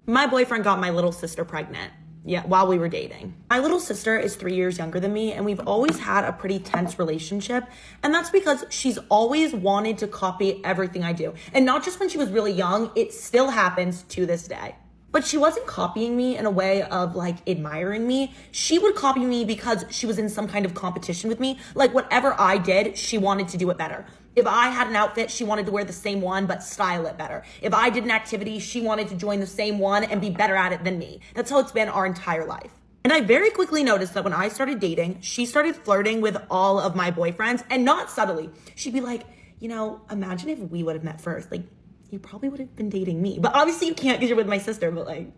My boyfriend got my little sister pregnant. Yeah, while we were dating. My little sister is 3 years younger than me, and we've always had a pretty tense relationship. And that's because she's always wanted to copy everything I do. And not just when she was really young, it still happens to this day. But she wasn't copying me in a way of like admiring me. She would copy me because she was in some kind of competition with me. Like whatever I did, she wanted to do it better. If I had an outfit, she wanted to wear the same one, but style it better. If I did an activity, she wanted to join the same one and be better at it than me. That's how it's been our entire life. And I very quickly noticed that when I started dating, she started flirting with all of my boyfriends, and not subtly. She'd be like, you know, imagine if we would have met first. Like, you probably would have been dating me. But obviously you can't because you're with my sister, but like,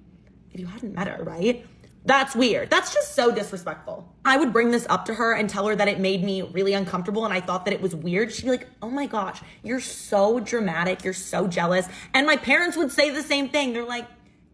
if you hadn't met her, right? That's weird. That's just so disrespectful. I would bring this up to her and tell her that it made me really uncomfortable and I thought that it was weird. She'd be like, oh my gosh, you're so dramatic. You're so jealous. And my parents would say the same thing. They're like,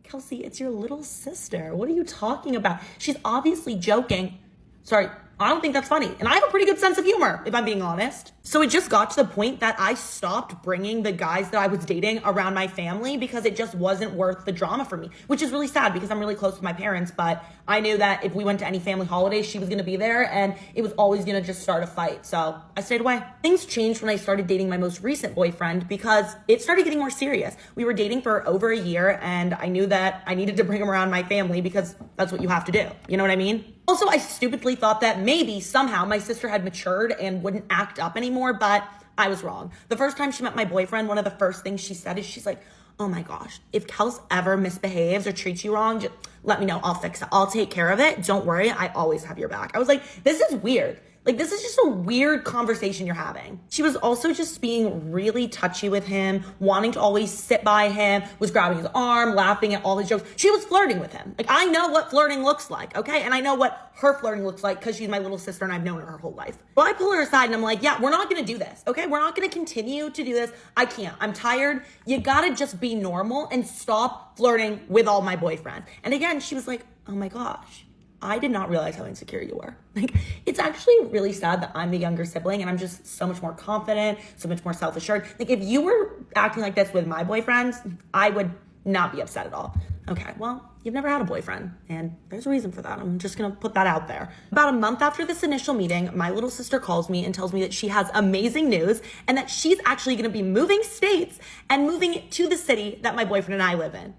Kelsey, it's your little sister. What are you talking about? She's obviously joking. Sorry, I don't think that's funny. And I have a pretty good sense of humor, if I'm being honest. So it just got to the point that I stopped bringing the guys that I was dating around my family because it just wasn't worth the drama for me, which is really sad because I'm really close with my parents. But I knew that if we went to any family holidays, she was going to be there and it was always going to just start a fight. So I stayed away. Things changed when I started dating my most recent boyfriend because it started getting more serious. We were dating for over a year and I knew that I needed to bring him around my family because that's what you have to do. You know what I mean? Also, I stupidly thought that maybe somehow my sister had matured and wouldn't act up anymore, but I was wrong. The first time she met my boyfriend, one of the first things she said is she's like, oh my gosh, if Kels ever misbehaves or treats you wrong, just let me know. I'll fix it. I'll take care of it. Don't worry. I always have your back. I was like, this is weird. Like, this is just a weird conversation you're having. She was also just being really touchy with him, wanting to always sit by him, was grabbing his arm, laughing at all his jokes. She was flirting with him. Like, I know what flirting looks like, okay? And I know what her flirting looks like because she's my little sister and I've known her whole life. Well, I pull her aside and I'm like, yeah, we're not gonna do this, okay? We're not gonna continue to do this. I can't. I'm tired. You gotta just be normal and stop flirting with all my boyfriends. And again, she was like, oh my gosh, I did not realize how insecure you were. Like, it's actually really sad that I'm the younger sibling and I'm just so much more confident, so much more self-assured. Like, if you were acting like this with my boyfriends, I would not be upset at all. Okay, well, you've never had a boyfriend and there's a reason for that. I'm just gonna put that out there. About a month after this initial meeting, my little sister calls me and tells me that she has amazing news and that she's actually gonna be moving states and moving to the city that my boyfriend and I live in.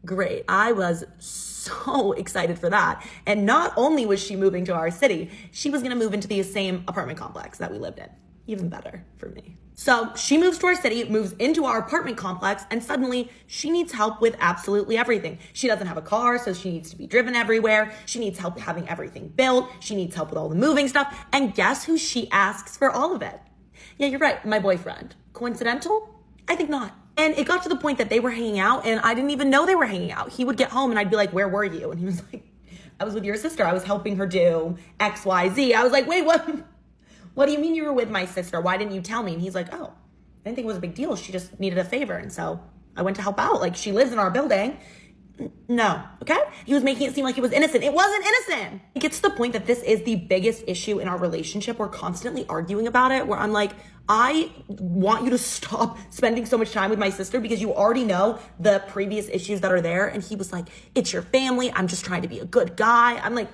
Great. I was so excited for that. And not only was she moving to our city, she was going to move into the same apartment complex that we lived in. Even better for me. So she moves to our city, moves into our apartment complex, and suddenly she needs help with absolutely everything. She doesn't have a car, so she needs to be driven everywhere. She needs help having everything built. She needs help with all the moving stuff. And guess who she asks for all of it? Yeah, you're right, my boyfriend. Coincidental? I think not. And it got to the point that they were hanging out and I didn't even know they were hanging out. He would get home and I'd be like, where were you? And he was like, I was with your sister. I was helping her do X, Y, Z. I was like, wait, what? What do you mean you were with my sister? Why didn't you tell me? And he's like, oh, I didn't think it was a big deal. She just needed a favor. And so I went to help out. Like, she lives in our building. No, okay? He was making it seem like it was innocent. It wasn't innocent. It gets to the point that this is the biggest issue in our relationship. We're constantly arguing about it, where I'm like, I want you to stop spending so much time with my sister because you already know the previous issues that are there. And he was like, it's your family. I'm just trying to be a good guy. I'm like,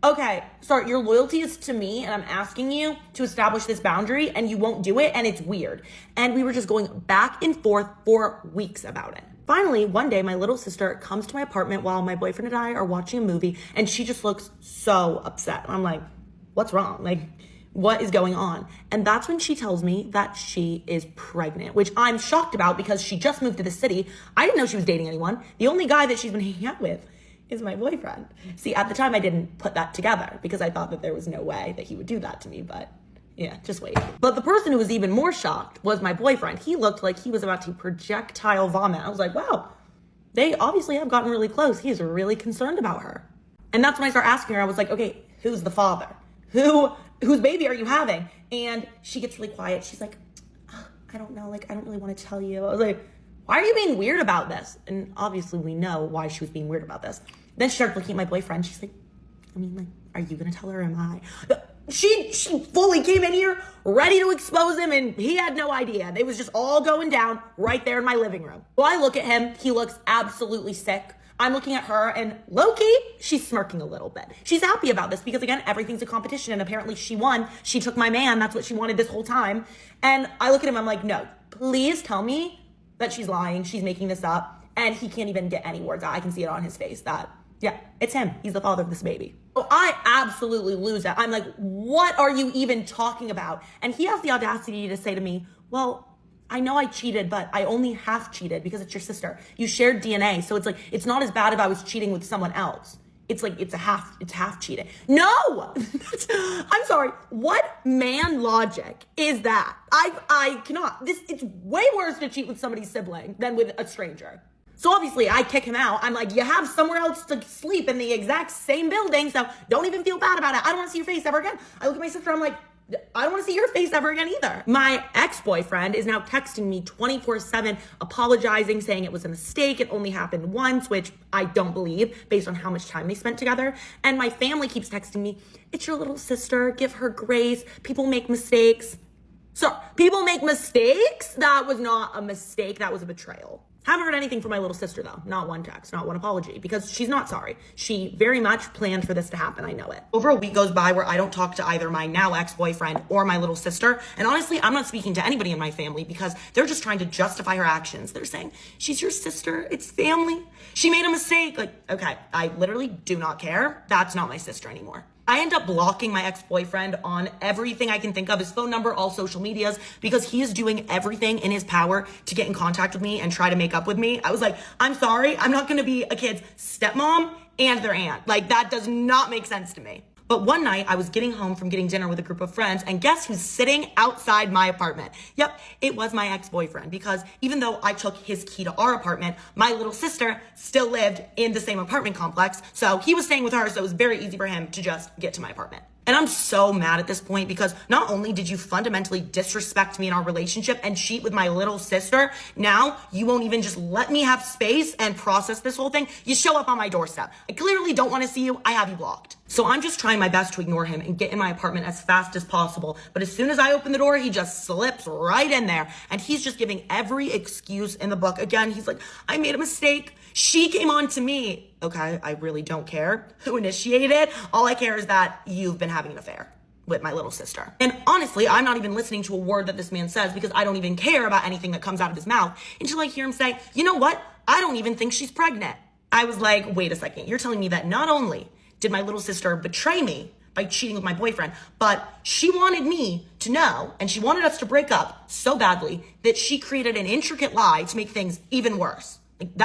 okay, sorry, your loyalty is to me and I'm asking you to establish this boundary and you won't do it and it's weird. And we were just going back and forth for weeks about it. Finally, one day, my little sister comes to my apartment while my boyfriend and I are watching a movie and she just looks so upset. I'm like, what's wrong? Like, what is going on? And that's when she tells me that she is pregnant, which I'm shocked about because she just moved to the city. I didn't know she was dating anyone. The only guy that she's been hanging out with is my boyfriend. See, at the time I didn't put that together because I thought that there was no way that he would do that to me, but yeah, just wait. But the person who was even more shocked was my boyfriend. He looked like he was about to projectile vomit. I was like, wow, they obviously have gotten really close. He's really concerned about her. And that's when I start asking her, I was like, okay, who's the father? Whose baby are you having? And she gets really quiet. She's like, oh, I don't know. Like, I don't really want to tell you. I was like, why are you being weird about this? And obviously we know why she was being weird about this. Then she started looking at my boyfriend. She's like, I mean, like, are you going to tell her or am I? She fully came in here ready to expose him, and he had no idea. It was just all going down right there in my living room. So I look at him, he looks absolutely sick. I'm looking at her, and low-key, she's smirking a little bit. She's happy about this because, again, everything's a competition, and apparently she won. She took my man. That's what she wanted this whole time. And I look at him, I'm like, no, please tell me that she's lying. She's making this up. And he can't even get any words out. I can see it on his face that, yeah, it's him. He's the father of this baby. So I absolutely lose it. I'm like, what are you even talking about? And he has the audacity to say to me, well, I know I cheated, but I only half cheated because it's your sister. You shared DNA. So it's like, it's not as bad if I was cheating with someone else. It's like, it's half cheating. No, I'm sorry. What man logic is that? I cannot, it's way worse to cheat with somebody's sibling than with a stranger. So obviously I kick him out. I'm like, you have somewhere else to sleep in the exact same building, so don't even feel bad about it. I don't want to see your face ever again. I look at my sister, I'm like, I don't want to see your face ever again either. My ex-boyfriend is now texting me 24/7, apologizing, saying it was a mistake. It only happened once, which I don't believe based on how much time they spent together. And my family keeps texting me, it's your little sister, give her grace. People make mistakes. So people make mistakes? That was not a mistake. That was a betrayal. Haven't heard anything from my little sister though. Not one text, not one apology, because she's not sorry. She very much planned for this to happen. I know it. Over a week goes by where I don't talk to either my now ex-boyfriend or my little sister. And honestly, I'm not speaking to anybody in my family because they're just trying to justify her actions. They're saying, she's your sister. It's family. She made a mistake. Like, okay, I literally do not care. That's not my sister anymore. I end up blocking my ex-boyfriend on everything I can think of, his phone number, all social medias, because he is doing everything in his power to get in contact with me and try to make up with me. I was like, I'm sorry, I'm not gonna be a kid's stepmom and their aunt. Like, that does not make sense to me. But one night I was getting home from getting dinner with a group of friends, and guess who's sitting outside my apartment? Yep, it was my ex-boyfriend, because even though I took his key to our apartment, my little sister still lived in the same apartment complex. So he was staying with her, so it was very easy for him to just get to my apartment. And I'm so mad at this point because not only did you fundamentally disrespect me in our relationship and cheat with my little sister, now you won't even just let me have space and process this whole thing. You show up on my doorstep. I clearly don't want to see you. I have you blocked. So I'm just trying my best to ignore him and get in my apartment as fast as possible. But as soon as I open the door, he just slips right in there. And he's just giving every excuse in the book. Again, he's like, I made a mistake. She came on to me. Okay, I really don't care who initiated. All I care is that you've been having an affair with my little sister. And honestly, I'm not even listening to a word that this man says because I don't even care about anything that comes out of his mouth until I hear him say, you know what? I don't even think she's pregnant. I was like, wait a second. You're telling me that not only did my little sister betray me by cheating with my boyfriend, but she wanted me to know, and she wanted us to break up so badly that she created an intricate lie to make things even worse. Like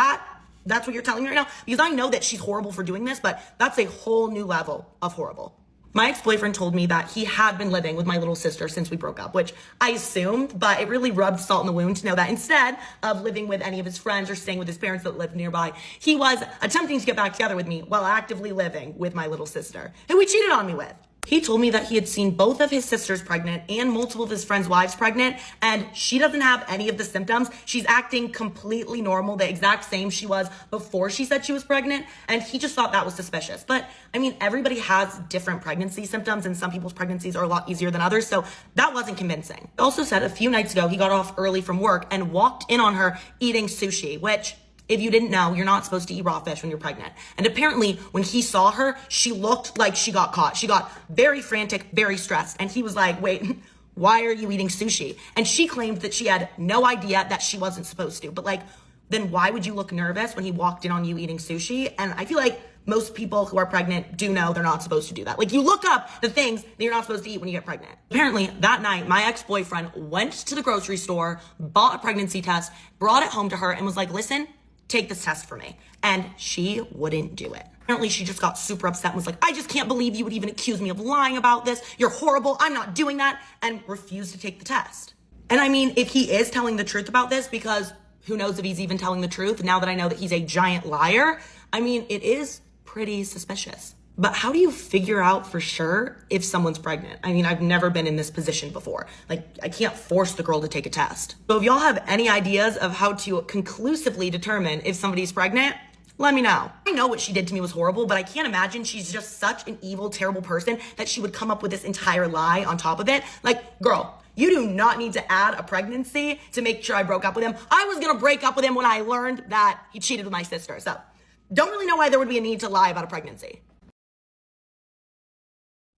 that's what you're telling me right now? Because I know that she's horrible for doing this, but that's a whole new level of horrible. My ex-boyfriend told me that he had been living with my little sister since we broke up, which I assumed, but it really rubbed salt in the wound to know that instead of living with any of his friends or staying with his parents that lived nearby, he was attempting to get back together with me while actively living with my little sister, who he cheated on me with. He told me that he had seen both of his sisters pregnant and multiple of his friends' wives pregnant, and she doesn't have any of the symptoms. She's acting completely normal, the exact same she was before she said she was pregnant, and he just thought that was suspicious. But I mean, everybody has different pregnancy symptoms, and some people's pregnancies are a lot easier than others, so that wasn't convincing. He also said a few nights ago he got off early from work and walked in on her eating sushi, which, if you didn't know, you're not supposed to eat raw fish when you're pregnant. And apparently when he saw her, she looked like she got caught. She got very frantic, very stressed. And he was like, wait, why are you eating sushi? And she claimed that she had no idea that she wasn't supposed to. But like, then why would you look nervous when he walked in on you eating sushi? And I feel like most people who are pregnant do know they're not supposed to do that. Like, you look up the things that you're not supposed to eat when you get pregnant. Apparently that night, my ex-boyfriend went to the grocery store, bought a pregnancy test, brought it home to her and was like, listen, take this test for me. And she wouldn't do it. Apparently she just got super upset and was like, I just can't believe you would even accuse me of lying about this. You're horrible. I'm not doing that. And refused to take the test. And I mean, if he is telling the truth about this, because who knows if he's even telling the truth now that I know that he's a giant liar, I mean, it is pretty suspicious. But how do you figure out for sure if someone's pregnant? I mean, I've never been in this position before. Like, I can't force the girl to take a test. So if y'all have any ideas of how to conclusively determine if somebody's pregnant, Let me know. I know what she did to me was horrible, but I can't imagine she's just such an evil, terrible person that she would come up with this entire lie on top of it. Like, girl, you do not need to add a pregnancy to make sure I broke up with him. I was gonna break up with him when I learned that he cheated with my sister. So, don't really know why there would be a need to lie about a pregnancy.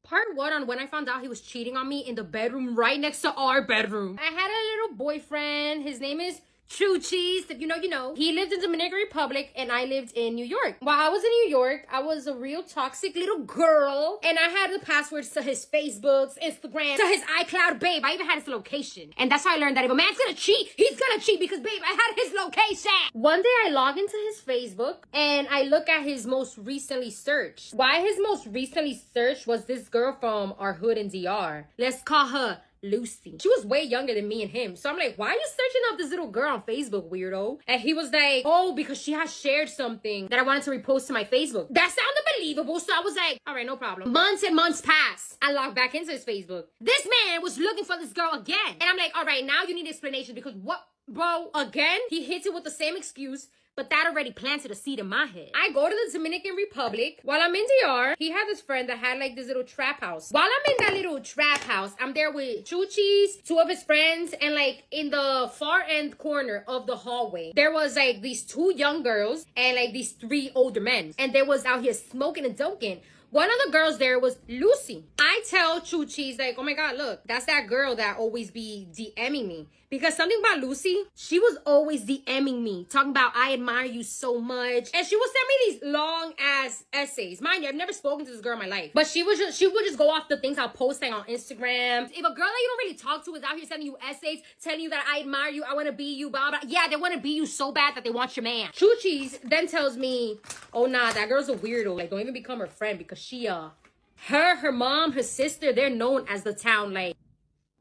Part 1 on when I found out he was cheating on me in the bedroom right next to our bedroom. I had a little boyfriend. His name is True Cheese. If you know, you know. He lived in Dominican Republic and I lived in New York. While I was in New York, I was a real toxic little girl. And I had the passwords to his Facebooks, Instagram, to his iCloud, babe. I even had his location. And that's how I learned that if a man's gonna cheat, he's gonna cheat because, babe, I had his location. One day I log into his Facebook and I look at his most recently searched. Why his most recently searched was this girl from our hood in DR. Let's call her Lucy. She was way younger than me and him. So I'm like, why are you searching up this little girl on Facebook, weirdo? And he was like, oh, because she has shared something that I wanted to repost to my Facebook. That sounded believable. So I was like, all right, no problem. Months and months passed. I logged back into his Facebook. This man was looking for this girl again. And I'm like, all right, now you need explanation because what, bro, again? He hits it with the same excuse. But that already planted a seed in my head. I go to the Dominican Republic. While I'm in DR, he had this friend that had like this little trap house. While I'm in that little trap house, I'm there with Chuchis, 2 of his friends, and like in the far end corner of the hallway, there was like these 2 young girls and like these 3 older men. And they was out here smoking and dunking. One of the girls there was Lucy. I tell Chuchis like, oh my God, look, that's that girl that always be DMing me. Because something about Lucy, she was always DMing me, talking about, I admire you so much. And she would send me these long ass essays. Mind you, I've never spoken to this girl in my life. But she would just go off the things I'll post on Instagram. If a girl that you don't really talk to is out here sending you essays, telling you that I admire you, I want to be you, blah, blah. Yeah, they want to be you so bad that they want your man. Chuchis then tells me, oh nah, that girl's a weirdo. Like, don't even become her friend because she, her mom, her sister, they're known as the town, like.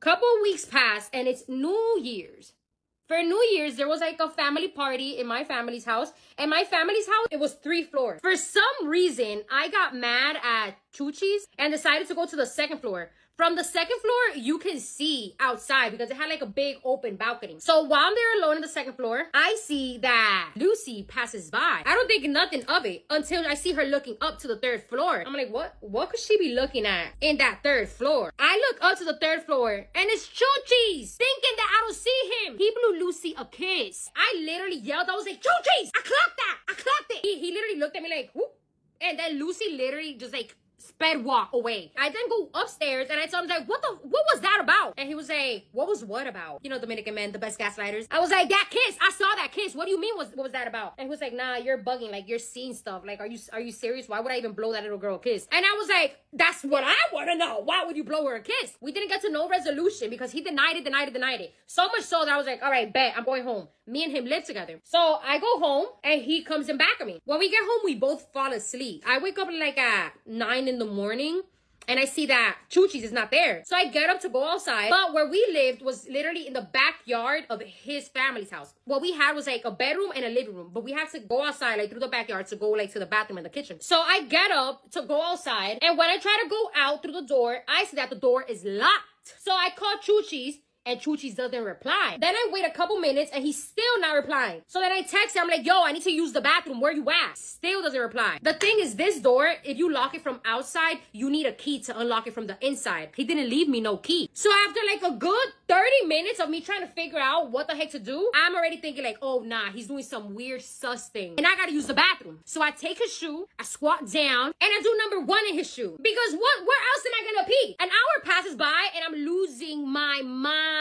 Couple weeks passed and it's New Year's. For New Year's, there was like a family party in my family's house. And my family's house, it was 3 floors. For some reason, I got mad at Chuchis and decided to go to the 2nd floor. From the 2nd floor, you can see outside because it had like a big open balcony. So while I'm there alone on the 2nd floor, I see that Lucy passes by. I don't think nothing of it until I see her looking up to the 3rd floor. I'm like, what could she be looking at in that 3rd floor? I look up to the 3rd floor and it's Chuchis, thinking that I don't see him. He blew Lucy a kiss. I literally yelled. I was like, Chuchis, I clocked that. I clocked it. He literally looked at me like, whoop. And then Lucy literally just like sped walk away. I then go upstairs and I told him like, what was that about? And he was like, what was what about? You know, Dominican men, the best gaslighters. I was like, that kiss, I saw that kiss. What do you mean what was that about? And he was like, nah, you're bugging. Like, you're seeing stuff. Like, are you serious? Why would I even blow that little girl a kiss? And I was like, that's what I want to know. Why would you blow her a kiss? We didn't get to no resolution because he denied it. So much so that I was like, all right, bet, I'm going home. Me and him live together. So I go home and he comes in back of me. When we get home, we both fall asleep. I wake up like at 9 in the morning and I see that Chuchis is not there. So I get up to go outside. But where we lived was literally in the backyard of his family's house. What we had was like a bedroom and a living room. But we had to go outside like through the backyard to go like to the bathroom and the kitchen. So I get up to go outside. And when I try to go out through the door, I see that the door is locked. So I call Chuchis. And Chuchis doesn't reply. Then I wait a couple minutes and he's still not replying. So then I text him, I'm like, yo, I need to use the bathroom. Where you at? Still doesn't reply. The thing is, this door, if you lock it from outside, you need a key to unlock it from the inside. He didn't leave me no key. So after like a good 30 minutes of me trying to figure out what the heck to do, I'm already thinking like, oh nah, he's doing some weird sus thing. And I gotta use the bathroom. So I take his shoe, I squat down, and I do number 1 in his shoe. Because where else am I gonna pee? An hour passes by and I'm losing my mind.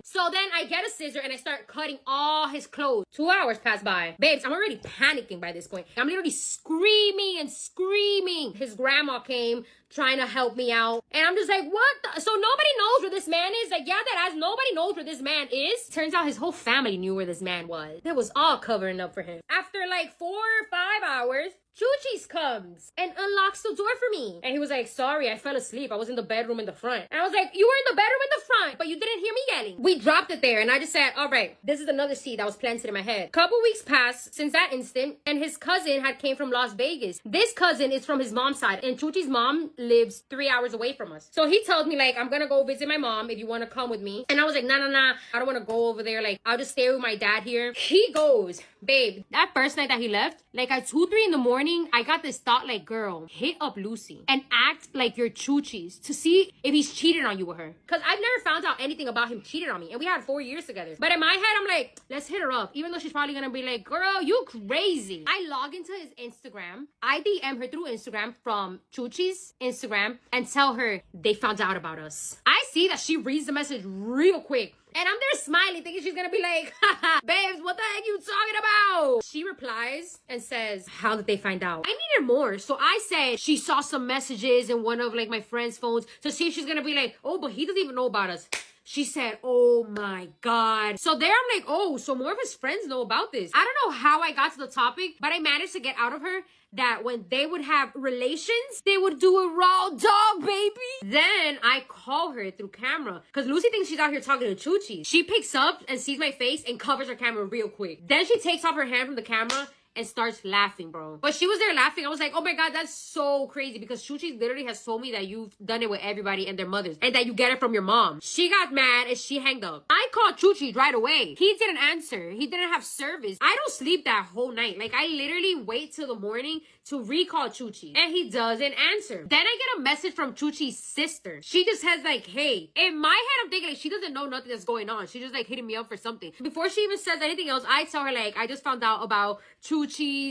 So then I get a scissor and I start cutting all his clothes. 2 hours pass by. Babes, I'm already panicking by this point. I'm literally screaming and screaming. His grandma came trying to help me out. And I'm just like, what? So nobody knows where this man is? Like, yeah, that ass, nobody knows where this man is. Turns out his whole family knew where this man was. It was all covering up for him. After like 4 or 5 hours, Chuchis comes and unlocks the door for me. And he was like, sorry, I fell asleep. I was in the bedroom in the front. And I was like, you were in the bedroom in the front, but you didn't hear me yelling. We dropped it there and I just said, all right, this is another seed that was planted in my head. Couple weeks passed since that instant and his cousin had came from Las Vegas. This cousin is from his mom's side and Chuchi's mom lives 3 hours away from us. So he told me, like, I'm gonna go visit my mom if you want to come with me. And I was like, nah, I don't want to go over there. Like, I'll just stay with my dad here. He goes, babe, that first night that he left, like at 2, 3 in the morning, I got this thought, like, girl, hit up Lucy and act like you're choochies to see if he's cheated on you with her. Because I've never found out anything about him cheating on me. And we had 4 years together. But in my head, I'm like, let's hit her up. Even though she's probably gonna be like, girl, you crazy. I log into his Instagram. I DM her through Instagram from Chuchi's Instagram and tell her they found out about us. I see that she reads the message real quick. And I'm there smiling, thinking she's gonna be like, haha, babes, what the heck you talking about? She replies and says, how did they find out? I needed more. So I said she saw some messages in one of like my friend's phones to see if she's gonna be like, oh, but he doesn't even know about us. She said, oh my God. So there I'm like, oh, so more of his friends know about this. I don't know how I got to the topic, but I managed to get out of her that when they would have relations, they would do a raw dog, baby. Then I call her through camera because Lucy thinks she's out here talking to Chuchi. She picks up and sees my face and covers her camera real quick. Then she takes off her hand from the camera and starts laughing, bro. But she was there laughing. I was like, oh my God, that's so crazy because Chuchi literally has told me that you've done it with everybody and their mothers and that you get it from your mom. She got mad and she hanged up. I called Chuchi right away. He didn't answer. He didn't have service. I don't sleep that whole night. Like, I literally wait till the morning to recall Chuchi and he doesn't answer. Then I get a message from Chuchi's sister. She just has like, hey. In my head, I'm thinking like she doesn't know nothing that's going on. She just like hitting me up for something. Before she even says anything else, I tell her like, I just found out about Chuchi's.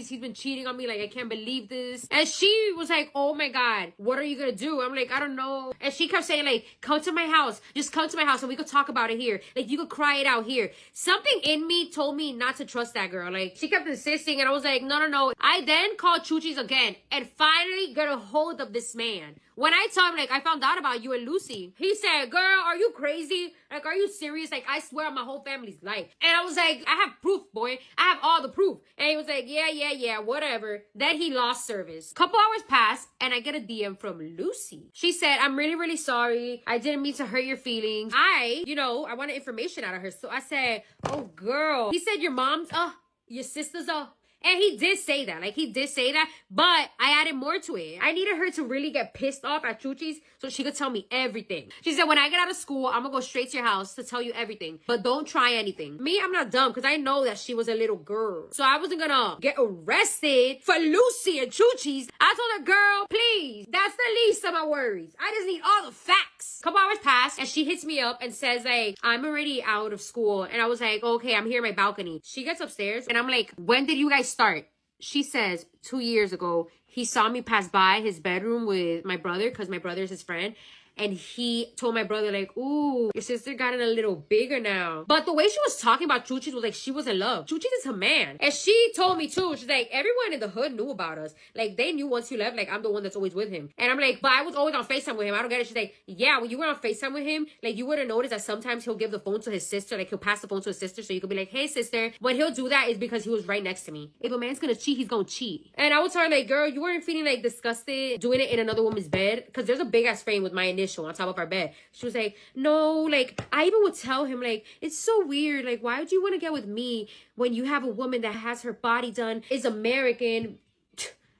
He's been cheating on me. Like, I can't believe this. And she was like, oh my God, what are you gonna do? I'm like, I don't know. And she kept saying like, come to my house. Just come to my house and we could talk about it here. Like, you could cry it out here. Something in me told me not to trust that girl. Like, she kept insisting and I was like, no. I then called Chuchi's again and finally got a hold of this man. When I told him, like, I found out about you and Lucy, he said, girl, are you crazy? Like, are you serious? Like, I swear on my whole family's life. And I was like, I have proof, boy. I have all the proof. And he was like, yeah, whatever. Then he lost service. Couple hours passed and I get a DM from Lucy. She said, I'm really, really sorry. I didn't mean to hurt your feelings. I wanted information out of her. So I said, oh, girl. He said, your mom's, your sister's, and he did say that. Like, he did say that. But I added more to it. I needed her to really get pissed off at Chuchi's so she could tell me everything. She said, when I get out of school, I'm gonna go straight to your house to tell you everything. But don't try anything. Me, I'm not dumb because I know that she was a little girl. So I wasn't gonna get arrested for Lucy and Chuchi's. I told her, girl, please. That's the least of my worries. I just need all the facts. Couple hours passed and she hits me up and says, like, I'm already out of school. And I was like, okay, I'm here in my balcony. She gets upstairs and I'm like, when did you guys start? She says 2 years ago, he saw me pass by his bedroom with my brother because my brother's his friend. And he told my brother, like, ooh, your sister got it a little bigger now. But the way she was talking about Chuchi was like she was in love. Chuchi is her man. And she told me too, she's like, everyone in the hood knew about us. Like, they knew once you left, like, I'm the one that's always with him. And I'm like, but I was always on FaceTime with him. I don't get it. She's like, yeah, when you were on FaceTime with him, like, you would have noticed that sometimes he'll give the phone to his sister. Like, he'll pass the phone to his sister. So you could be like, hey, sister. When he'll do that is because he was right next to me. If a man's gonna cheat, he's gonna cheat. And I was telling her, like, girl, you weren't feeling, like, disgusted doing it in another woman's bed? Because there's a big-ass frame with my initial on top of our bed. She was like, no, like, I even would tell him, like, it's so weird. Like, why would you want to get with me when you have a woman that has her body done, is American?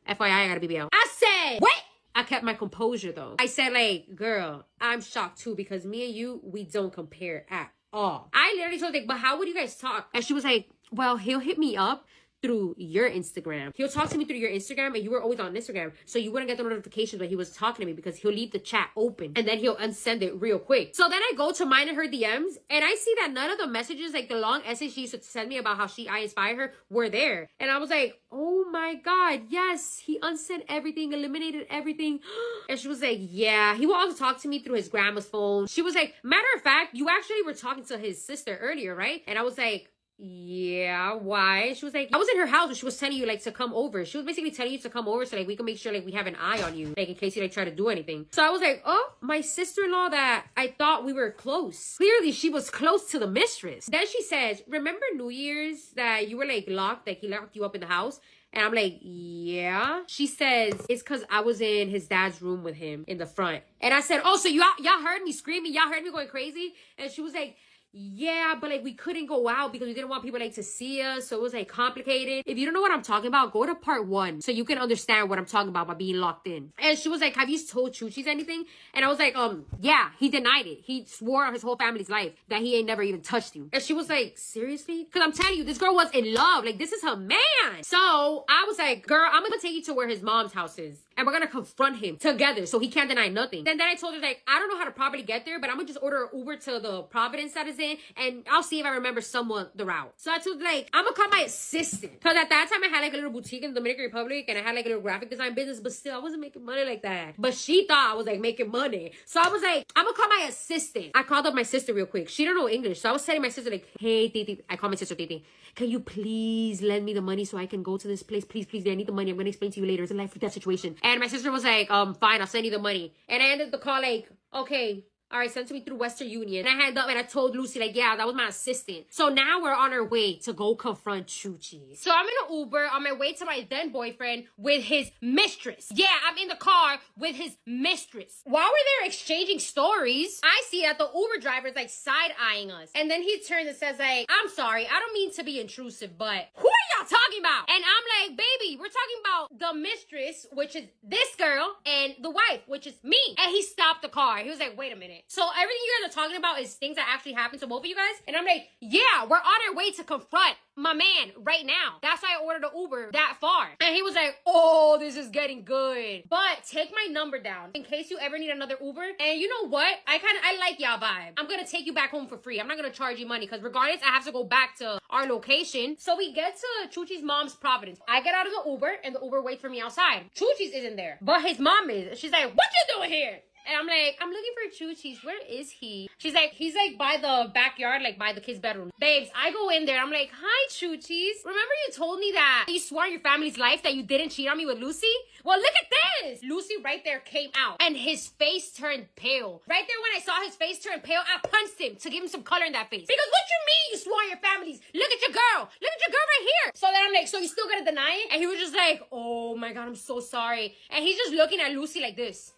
FYI, I got a BBL. I said, what? I kept my composure, though. I said, like, girl, I'm shocked, too, because me and you, we don't compare at all. I literally told her, like, but how would you guys talk? And she was like, well, he'll hit me up through your Instagram. He'll talk to me through your Instagram and you were always on Instagram. So you wouldn't get the notifications when he was talking to me because he'll leave the chat open and then he'll unsend it real quick. So then I go to mine and her DMs and I see that none of the messages, like the long essays she used to send me about how I inspire her, were there. And I was like, oh my God, yes, he unsent everything, eliminated everything. And she was like, yeah, he will also talk to me through his grandma's phone. She was like, matter of fact, you actually were talking to his sister earlier, right? And I was like, yeah, why? She was like, I was in her house and she was telling you, like, to come over. She was basically telling you to come over so, like, we can make sure, like, we have an eye on you, like, in case you, like, try to do anything. So I was like, oh, my sister-in-law that I thought we were close. Clearly, she was close to the mistress. Then she says, remember New Year's that you were, like, locked? Like, he locked you up in the house? And I'm like, yeah. She says, it's because I was in his dad's room with him in the front. And I said, oh, so y'all heard me screaming? Y'all heard me going crazy? And she was like, yeah, but like we couldn't go out because we didn't want people like to see us. So it was like complicated. If you don't know what I'm talking about, go to part 1 so you can understand what I'm talking about by being locked in. And she was like, have you told Chuchis anything? And I was like, yeah, he denied it. He swore on his whole family's life that he ain't never even touched you. And she was like, seriously? Because I'm telling you, this girl was in love. Like, this is her man. So I was like, girl, I'm gonna take you to where his mom's house is. And we're gonna confront him together so he can't deny nothing. Then I told her, like, I don't know how to properly get there, but I'm gonna just order an Uber to the Providence that is in, and I'll see if I remember somewhat the route. So I told her, like, I'm gonna call my assistant. Because at that time, I had like a little boutique in the Dominican Republic, and I had like a little graphic design business, but still, I wasn't making money like that. But she thought I was like making money. So I was like, I'm gonna call my assistant. I called up my sister real quick. She don't know English. So I was telling my sister, like, hey, Titi. I call my sister Titi. Can you please lend me the money so I can go to this place? Please, please, I need the money. I'm gonna explain to you later. It's a life or death situation. And my sister was like, fine, I'll send you the money. And I ended the call like, okay, all right, send it to me through Western Union. And I hanged up and I told Lucy, like, yeah, that was my assistant. So now we're on our way to go confront Chuchi. So I'm in an Uber on my way to my then boyfriend with his mistress. Yeah, I'm in the car with his mistress. While we're there exchanging stories, I see that the Uber driver is like side-eyeing us. And then he turns and says, like, I'm sorry, I don't mean to be intrusive, but who are y'all talking about? And I'm like, baby, we're talking about the mistress, which is this girl, and the wife, which is me. And he stopped the car. He was like, wait a minute. So everything you guys are talking about is things that actually happened to both of you guys? And I'm like, yeah, we're on our way to confront my man right now. That's why I ordered an Uber that far. And he was like, oh, this is getting good. But take my number down in case you ever need another Uber. And you know what? I like y'all vibe. I'm gonna take you back home for free. I'm not gonna charge you money because regardless, I have to go back to our location. So we get to Chuchi's mom's Providence. I get out of the Uber and the Uber waits for me outside. Chuchi's isn't there, but his mom is. She's like, what you doing here? And I'm like, I'm looking for Chuchi's. Where is he? She's like, he's like by the backyard, like by the kid's bedroom. Babes, I go in there. I'm like, hi, Chuchi's. Remember you told me that you swore on your family's life that you didn't cheat on me with Lucy? Well, look at this. Lucy right there came out and his face turned pale. Right there when I saw his face turn pale, I punched him to give him some color in that face. Because what you mean you swore on your families? Look at your girl. Look at your girl right here. So then I'm like, so you still gonna deny it? And he was just like, oh my God, I'm so sorry. And he's just looking at Lucy like this.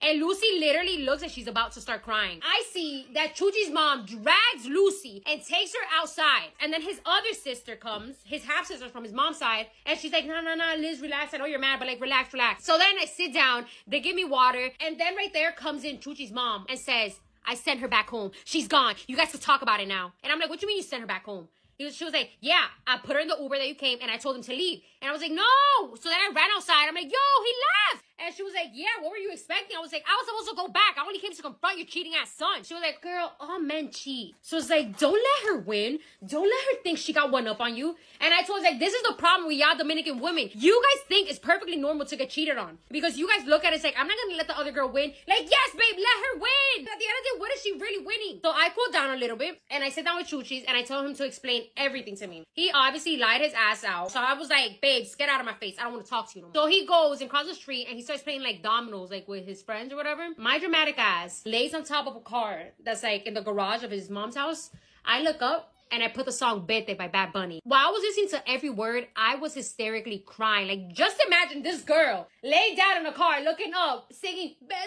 And Lucy literally looks like she's about to start crying. I see that Chuchi's mom drags Lucy and takes her outside. And then his other sister comes, his half-sister from his mom's side, and she's like, no, Liz, relax. I know you're mad, but like, relax. So then I sit down, they give me water, and then right there comes in Chuchi's mom and says, I sent her back home. She's gone. You guys can talk about it now. And I'm like, what do you mean you sent her back home? She was like, yeah, I put her in the Uber that you came, and I told him to leave. And I was like, no. So then I ran outside. I'm like, yo, he left. And she was like, yeah, what were you expecting? I was like, I was supposed to go back. I only came to confront your cheating ass son. She was like, girl, all men cheat. So it's like, don't let her win. Don't let her think she got one up on you. And I told her, like, this is the problem with y'all Dominican women. You guys think it's perfectly normal to get cheated on. Because you guys look at it, it's like, I'm not going to let the other girl win. Like, yes, babe, let her win. At the end of the day, what is she really winning? So I cooled down a little bit, and I sit down with Chuchi's, and I told him to explain everything to me. He obviously lied his ass out. So I was like, babes, get out of my face. I don't want to talk to you no more. So he goes and crosses the street, and he starts playing like dominoes, like with his friends or whatever. My dramatic ass lays on top of a car that's like in the garage of his mom's house. I look up and I put the song Bete by Bad Bunny. While I was listening to every word, I was hysterically crying. Like, just imagine this girl laid down in the car looking up, singing Bete.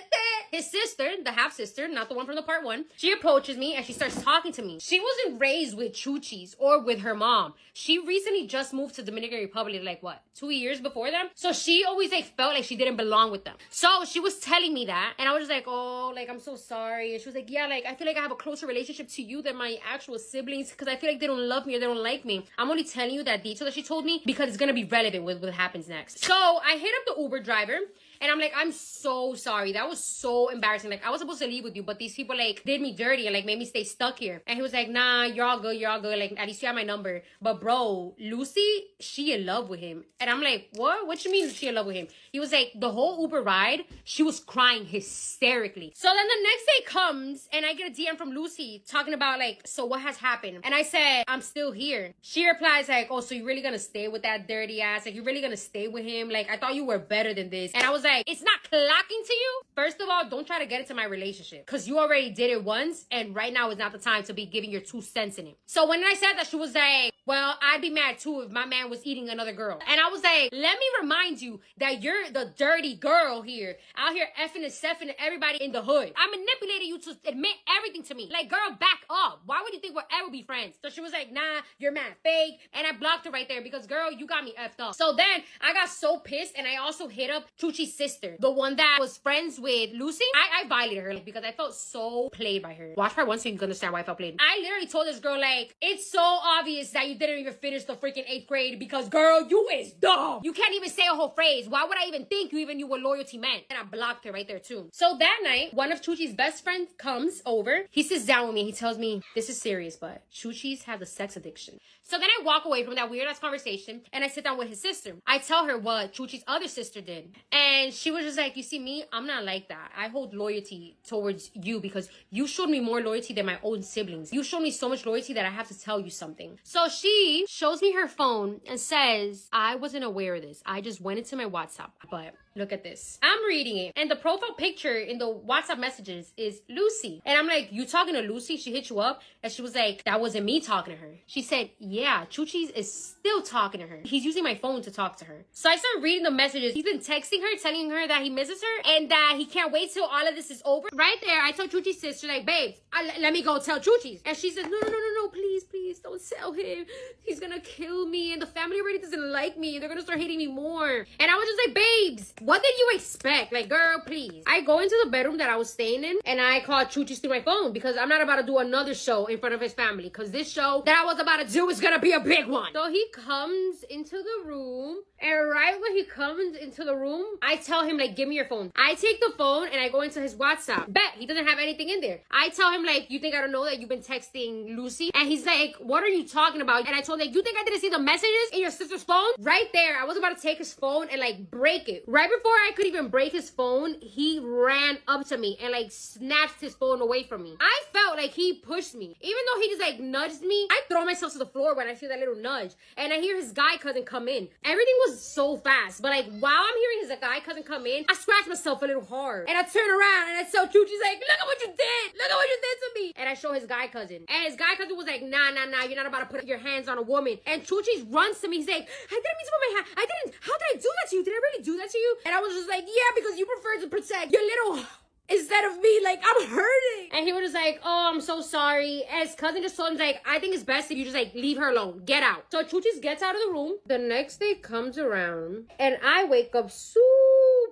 His sister, the half-sister, not the one from the part 1, she approaches me and she starts talking to me. She wasn't raised with Chuchi's or with her mom. She recently just moved to Dominican Republic, like what, 2 years before them? So she always like felt like she didn't belong with them. So she was telling me that, and I was just like, oh, like, I'm so sorry. And she was like, yeah, like, I feel like I have a closer relationship to you than my actual siblings because I feel like they don't love me or they don't like me. I'm only telling you that detail that she told me because it's gonna be relevant with what happens next. So I hit up the Uber driver and I'm like, I'm so sorry. That was so embarrassing. Like, I was supposed to leave with you, but these people like did me dirty and like made me stay stuck here. And he was like, nah, you're all good. You're all good. Like, at least you have my number. But bro, Lucy, she in love with him. And I'm like, what? What you mean she in love with him? He was like, the whole Uber ride, she was crying hysterically. So then the next day comes and I get a DM from Lucy talking about like, so what has happened? And I said, I'm still here. She replies like, oh, so you're really gonna stay with that dirty ass? Like, you're really gonna stay with him? Like, I thought you were better than this. And I was was like, it's not clocking to you? First of all, don't try to get into my relationship because you already did it once and right now is not the time to be giving your 2 cents in it. So when I said that, she was like, well, I'd be mad too if my man was eating another girl. And I was like, let me remind you that you're the dirty girl here, out here effing and seffing everybody in the hood. I manipulated you to admit everything to me. Like, girl, back up. Why would you think we'll ever be friends? So she was like, nah, you're mad fake. And I blocked her right there because, girl, you got me effed up. So then I got so pissed and I also hit up Chuchi's sister, the one that was friends with Lucy. I violated her because I felt so played by her. Watch part 1 so you can understand why I felt played. I literally told this girl, like, it's so obvious that you didn't even finish the freaking 8th grade because, girl, you is dumb. You can't even say a whole phrase. Why would I even think you even knew what loyalty meant? And I blocked her right there too. So that night, one of Chuchi's best friends comes over. He sits down with me. He tells me, this is serious, but Chuchi's have a sex addiction. So then I walk away from that weird ass conversation and I sit down with his sister. I tell her what Chuchi's other sister did. And she was just like, you see me, I'm not like that. I hold loyalty towards you because you showed me more loyalty than my own siblings. You showed me so much loyalty that I have to tell you something. So she shows me her phone and says, I wasn't aware of this. I just went into my WhatsApp, but look at this. I'm reading it. And the profile picture in the WhatsApp messages is Lucy. And I'm like, you talking to Lucy? She hit you up? And she was like, that wasn't me talking to her. She said, yeah, Chuchi's is still talking to her. He's using my phone to talk to her. So I started reading the messages. He's been texting her, telling her that he misses her and that he can't wait till all of this is over. Right there, I told Chuchi's sister, like, babes, let me go tell Chuchi's. And she said, no, please, don't tell him. He's gonna kill me. And the family already doesn't like me. They're gonna start hating me more. And I was just like, babes, what did you expect? Like, girl, please. I go into the bedroom that I was staying in and I called Chuchi's through my phone because I'm not about to do another show in front of his family because this show that I was about to do is gonna be a big one. So he comes into the room and right when he comes into the room, I tell him, like, give me your phone. I take the phone and I go into his WhatsApp. Bet he doesn't have anything in there. I tell him, like, you think I don't know that you've been texting Lucy? And he's like, what are you talking about? And I told him, like, you think I didn't see the messages in your sister's phone? Right there, I was about to take his phone and, like, break it. Right before I could even break his phone, he ran up to me and, like, snatched his phone away from me. I felt like he pushed me. Even though he just, like, nudged me, I throw myself to the floor when I feel that little nudge. And I hear his guy cousin come in. Everything was so fast. But, like, while I'm hearing his guy cousin come in, I scratch myself a little hard. And I turn around and I tell Chuchi's like, look at what you did. Look at what you did to me. And I show his guy cousin. And his guy cousin was like, nah, you're not about to put your hands on a woman. And Chuchi's runs to me. He's like, I didn't mean to put my hand. I didn't. How did I do that to you? Did I really do that to you? And I was just like, yeah, because you prefer to protect your little instead of me, like, I'm hurting. And he was just like, oh, I'm so sorry. And his cousin just told him, like, I think it's best if you just, like, leave her alone. Get out. So Chuchis gets out of the room. The next day comes around and I wake up super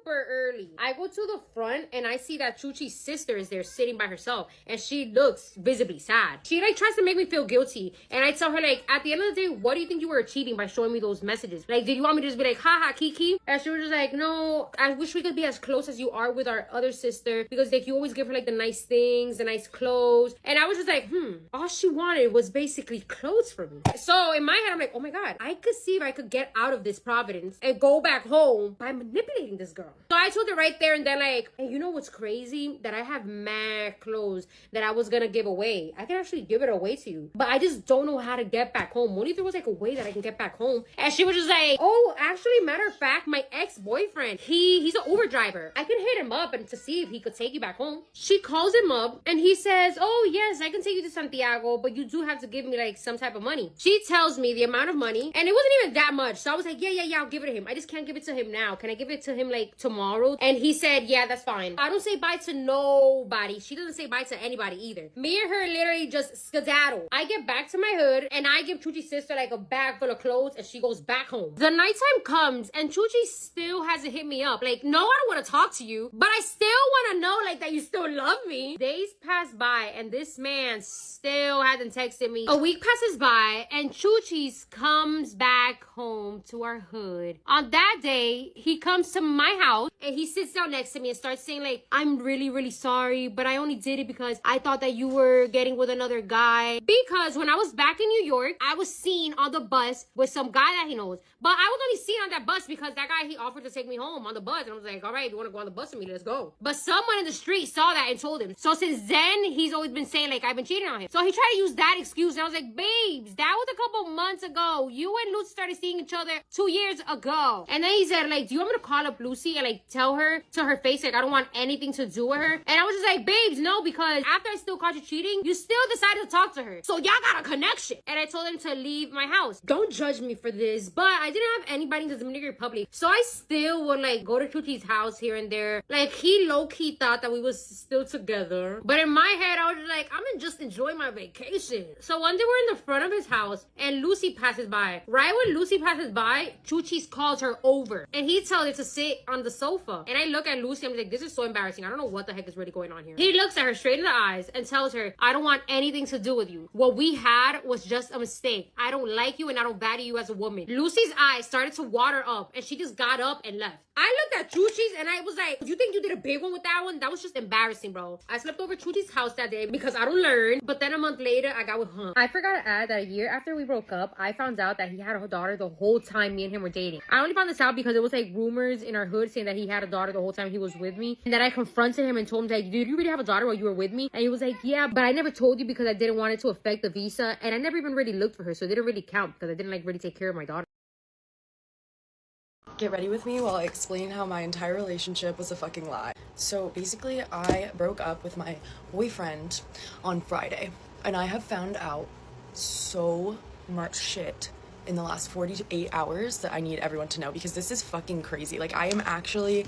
early. I go to the front and I see that Chuchi's sister is there sitting by herself and she looks visibly sad. She, like, tries to make me feel guilty. And I tell her, like, at the end of the day, what do you think you were achieving by showing me those messages? Like, did you want me to just be like, haha, Kiki? And she was just like, no, I wish we could be as close as you are with our other sister because, like, you always give her, like, the nice things, the nice clothes. And I was just like, all she wanted was basically clothes from me. So in my head, I'm like, oh my God, I could see if I could get out of this Providence and go back home by manipulating this girl. So I told her right there and then, like, hey, you know what's crazy? That I have mad clothes that I was gonna give away. I can actually give it away to you, but I just don't know how to get back home. What if there was, like, a way that I can get back home? And she was just like, oh, actually, matter of fact, my ex-boyfriend, he's an Uber driver. I can hit him up and to see if he could take you back home. She calls him up and he says, oh yes, I can take you to Santiago, but you do have to give me, like, some type of money. She tells me the amount of money and it wasn't even that much. So I was like, yeah, I'll give it to him. I just can't give it to him now. Can I give it to him, like, tomorrow? And he said, yeah, that's fine. I don't say bye to nobody. She doesn't say bye to anybody either. Me and her literally just skedaddle. I get back to my hood and I give Chuchi's sister, like, a bag full of clothes and she goes back home. The nighttime comes and Chuchi still hasn't hit me up. Like, no, I don't want to talk to you, but I still want to know, like, that you still love me. Days pass by and this man still hasn't texted me. A week passes by and Chuchi's comes back home to our hood. On that day, he comes to my house and he sits down next to me and starts saying, like, I'm really, really sorry, but I only did it because I thought that you were getting with another guy. Because when I was back in New York, I was seen on the bus with some guy that he knows. But I was only seen on that bus because that guy, he offered to take me home on the bus. And I was like, all right, if you want to go on the bus with me, let's go. But someone in the street saw that and told him. So since then, he's always been saying, like, I've been cheating on him. So he tried to use that excuse. And I was like, babes, that was a couple months ago. You and Lucy started seeing each other 2 years ago. And then he said, like, do you want me to call up Lucy and like tell her to her face like I don't want anything to do with her. And I was just like, babes, no, because after I still caught you cheating, you still decided to talk to her. So y'all got a connection. And I told him to leave my house. Don't judge me for this, but I didn't have anybody in the Dominican Republic. So I still would like go to Chuchi's house here and there. Like he low-key thought that we was still together. But in my head, I was just like, I'm gonna just enjoy my vacation. So one day we're in the front of his house and Lucy passes by. Right when Lucy passes by, Chuchi's calls her over. And he tells her to sit on the sofa. And I look at Lucy, I'm like, this is so embarrassing. I don't know what the heck is really going on here. He looks at her straight in the eyes and tells her, I don't want anything to do with you. What we had was just a mistake. I don't like you and I don't value you as a woman. Lucy's eyes started to water up and she just got up and left. I looked at Chuchi's and I was like, you think you did a big one with that one? That was just embarrassing, bro. I slept over Chuchi's house that day because I don't learn. But then a month later, I got with him. I forgot to add that a year after we broke up, I found out that he had a daughter the whole time me and him were dating. I only found this out because it was like rumors in our hood saying that he had a daughter the whole time he was with me. And then I confronted him and told him, like, did you really have a daughter while you were with me? And he was like, yeah, but I never told you because I didn't want it to affect the visa. And I never even really looked for her. So it didn't really count because I didn't like really take care of my daughter. Get ready with me while I explain how my entire relationship was a fucking lie. So basically, I broke up with my boyfriend on Friday, and I have found out so much shit in the last 48 hours that I need everyone to know because this is fucking crazy. Like, I am actually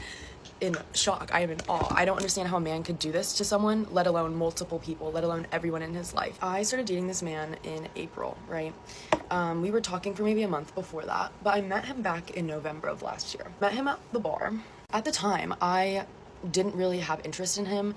in shock. I am in awe. I don't understand how a man could do this to someone, let alone multiple people, let alone everyone in his life. I started dating this man in April, right? We were talking for maybe a month before that, but I met him back in November of last year. Met him at the bar. At the time, I didn't really have interest in him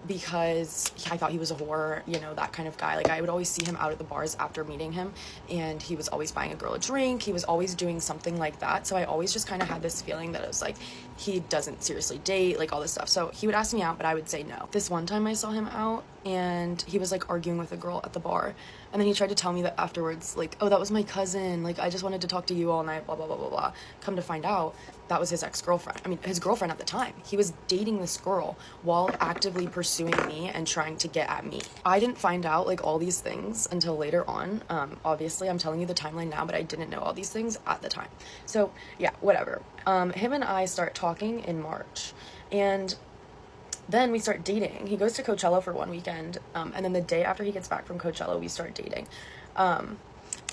because I thought he was a whore, you know, that kind of guy. Like, I would always see him out at the bars after meeting him, and he was always buying a girl a drink. He was always doing something like that. So I always just kind of had this feeling that it was like, he doesn't seriously date, like all this stuff. So he would ask me out, but I would say no. This one time I saw him out and he was like arguing with a girl at the bar. And then he tried to tell me that afterwards, like, oh, that was my cousin. Like, I just wanted to talk to you all night, blah, blah, blah, blah, blah. Come to find out, that was his ex-girlfriend. I mean, his girlfriend at the time. He was dating this girl while actively pursuing me and trying to get at me. I didn't find out, like, all these things until later on. Obviously, I'm telling you the timeline now, but I didn't know all these things at the time. So, yeah, whatever. Him and I start talking in March. And then we start dating. He goes to Coachella for one weekend, and then the day after he gets back from Coachella, we start dating.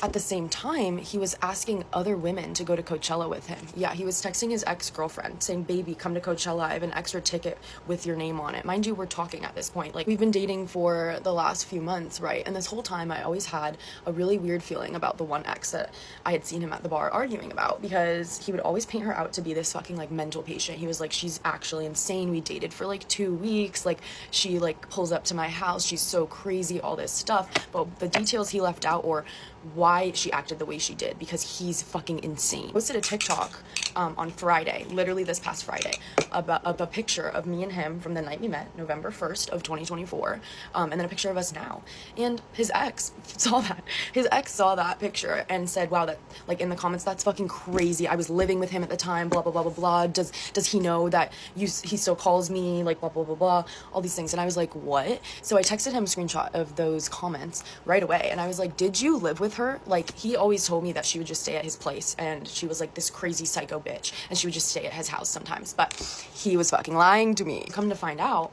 At the same time, he was asking other women to go to Coachella with him. Yeah, he was texting his ex-girlfriend saying, baby, come to Coachella. I have an extra ticket with your name on it. Mind you, we're talking at this point. Like, we've been dating for the last few months, right? And this whole time, I always had a really weird feeling about the one ex that I had seen him at the bar arguing about, because he would always paint her out to be this fucking, like, mental patient. He was like, she's actually insane. We dated for, like, 2 weeks. Like, she, like, pulls up to my house. She's so crazy, all this stuff. But the details he left out, or why she acted the way she did, because he's fucking insane. I posted a TikTok on Friday, literally this past Friday, about a picture of me and him from the night we met, November 1st of 2024, and then a picture of us now. And his ex saw that. His ex saw that picture and said, wow, that, like, in the comments, that's fucking crazy. I was living with him at the time, blah, blah, blah, blah, blah. Does he know that he still calls me, like, blah, blah, blah, blah, all these things. And I was like, what? So I texted him a screenshot of those comments right away. And I was like, did you live with her? Like, he always told me that she would just stay at his place, and she was like this crazy psycho bitch, and she would just stay at his house sometimes. But he was fucking lying to me. Come to find out,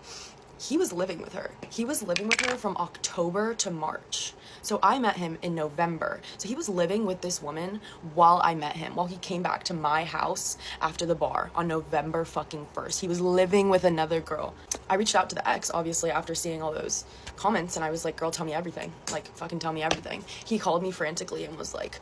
he was living with her. He was living with her from October to March. So I met him in November. So he was living with this woman while I met him, while he came back to my house after the bar on November fucking 1st. He was living with another girl. I reached out to the ex, obviously, after seeing all those comments, and I was like, girl, tell me everything. Like, fucking tell me everything. He called me frantically and was like,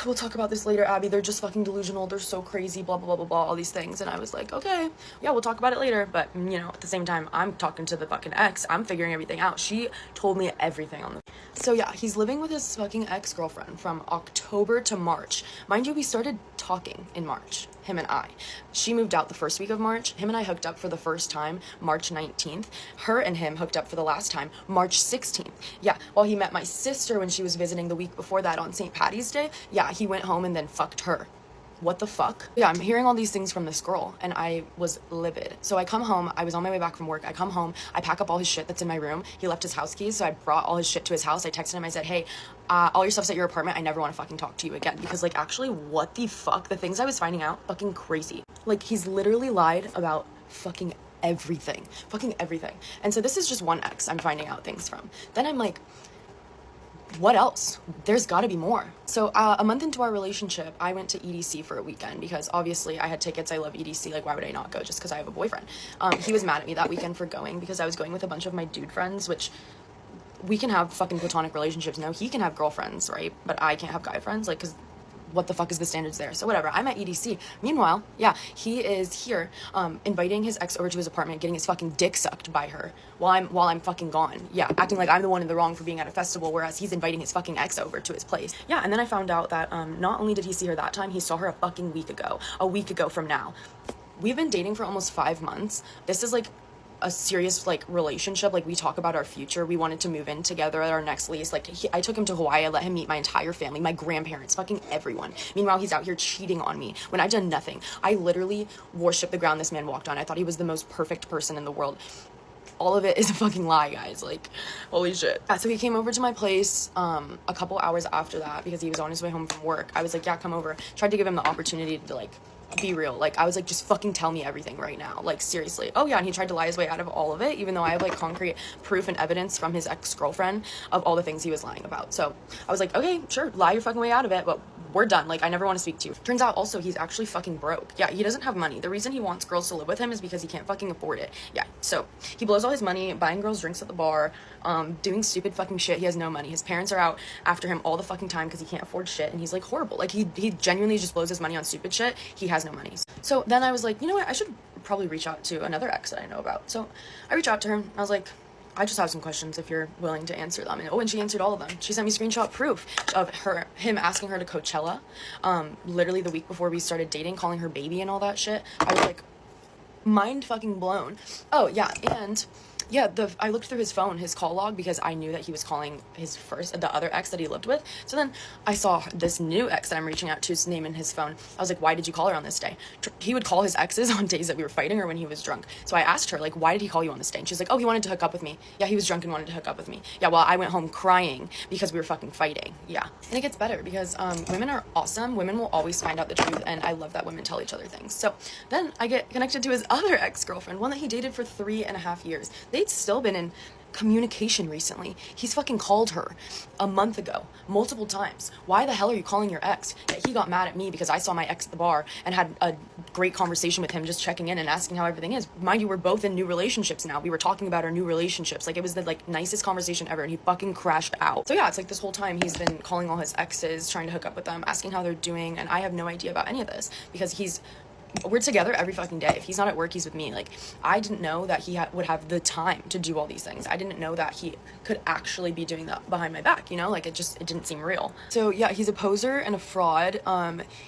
we'll talk about this later, Abby. They're just fucking delusional. They're so crazy, blah, blah, blah, blah, blah, all these things. And I was like, okay, yeah, we'll talk about it later. But, you know, at the same time, I'm talking to the fucking ex. I'm figuring everything out. She told me everything on the... So, yeah, he's living with his fucking ex-girlfriend from October to March. Mind you, we started talking in March, him and I. She moved out the first week of March. Him and I hooked up for the first time, March 19th. Her and him hooked up for the last time, March 16th. Yeah, while he met my sister when she was visiting the week before that on St. Patty's Day, yeah, he went home and then fucked her. what the fuck? Yeah, I'm hearing all these things from this girl and I was livid. So I come home, I was on my way back from work. I come home, I pack up all his shit that's in my room. He left his house keys, so I brought all his shit to his house. I texted him, I said, hey, all your stuff's at your apartment. I never want to fucking talk to you again. Because like, actually, what the fuck? The things I was finding out, fucking crazy. Like, he's literally lied about fucking everything. Fucking everything. And so this is just one ex I'm finding out things from. Then I'm like, what else? There's got to be more. So a month into our relationship, I went to EDC for a weekend because obviously I had tickets. I love EDC. Like, why would I not go just because I have a boyfriend? He was mad at me that weekend for going because I was going with a bunch of my dude friends, which we can have fucking platonic relationships. No, he can have girlfriends, right? But I can't have guy friends, like, because what the fuck is the standards there? So whatever, I'm at EDC. Meanwhile, yeah, he is here, inviting his ex over to his apartment, getting his fucking dick sucked by her while I'm fucking gone. Yeah, acting like I'm the one in the wrong for being at a festival, whereas he's inviting his fucking ex over to his place. Yeah, and then I found out that not only did he see her that time, he saw her a week ago from now. We've been dating for almost 5 months. This is like a serious like relationship. Like, we talk about our future. We wanted to move in together at our next lease. Like, I took him to Hawaii. I let him meet my entire family, my grandparents, fucking everyone. Meanwhile, he's out here cheating on me when I've done nothing. I literally worship the ground this man walked on. I thought he was the most perfect person in the world. All of it is a fucking lie, guys. Like, holy shit. So he came over to my place a couple hours after that because he was on his way home from work. I was like, yeah, come over. Tried to give him the opportunity to like be real. Like, I was like, just fucking tell me everything right now, like, seriously. Oh yeah, and he tried to lie his way out of all of it, even though I have like concrete proof and evidence from his ex-girlfriend of all the things he was lying about. So I was like, okay, sure, lie your fucking way out of it, but we're done. Like, I never want to speak to you. Turns out also he's actually fucking broke. Yeah, he doesn't have money. The reason he wants girls to live with him is because he can't fucking afford it. Yeah, so he blows all his money buying girls drinks at the bar, doing stupid fucking shit. He has no money. His parents are out after him all the fucking time because he can't afford shit, and he's like horrible. Like, he genuinely just blows his money on stupid shit. He has no money. So then I was like, you know what, I should probably reach out to another ex that I know about. So I reached out to her. I was like, I just have some questions if you're willing to answer them. And she answered all of them. She sent me screenshot proof of him asking her to Coachella, literally the week before we started dating, calling her baby and all that shit. I was like, mind fucking blown. Oh yeah, and yeah, I looked through his phone, his call log, because I knew that he was calling the other ex that he lived with. So then I saw this new ex that I'm reaching out to's name in his phone. I was like, why did you call her on this day? He would call his exes on days that we were fighting or when he was drunk. So I asked her, like, why did he call you on this day? And she's like, oh, he wanted to hook up with me. Yeah, he was drunk and wanted to hook up with me. Yeah, well, I went home crying because we were fucking fighting. Yeah. And it gets better because women are awesome. Women will always find out the truth, and I love that women tell each other things. So then I get connected to his other ex-girlfriend, one that he dated for 3.5 years. They'd still been in communication recently. He's fucking called her a month ago multiple times. Why the hell are you calling your ex? Yeah, he got mad at me because I saw my ex at the bar and had a great conversation with him, just checking in and asking how everything is. Mind you, we're both in new relationships now. We were talking about our new relationships. Like, it was the like nicest conversation ever, and he fucking crashed out. So yeah, it's like this whole time he's been calling all his exes, trying to hook up with them, asking how they're doing, and I have no idea about any of this because we're together every fucking day. If he's not at work, he's with me. Like, I didn't know that he would have the time to do all these things. I didn't know that he could actually be doing that behind my back, you know? Like, it didn't seem real. So yeah, he's a poser and a fraud.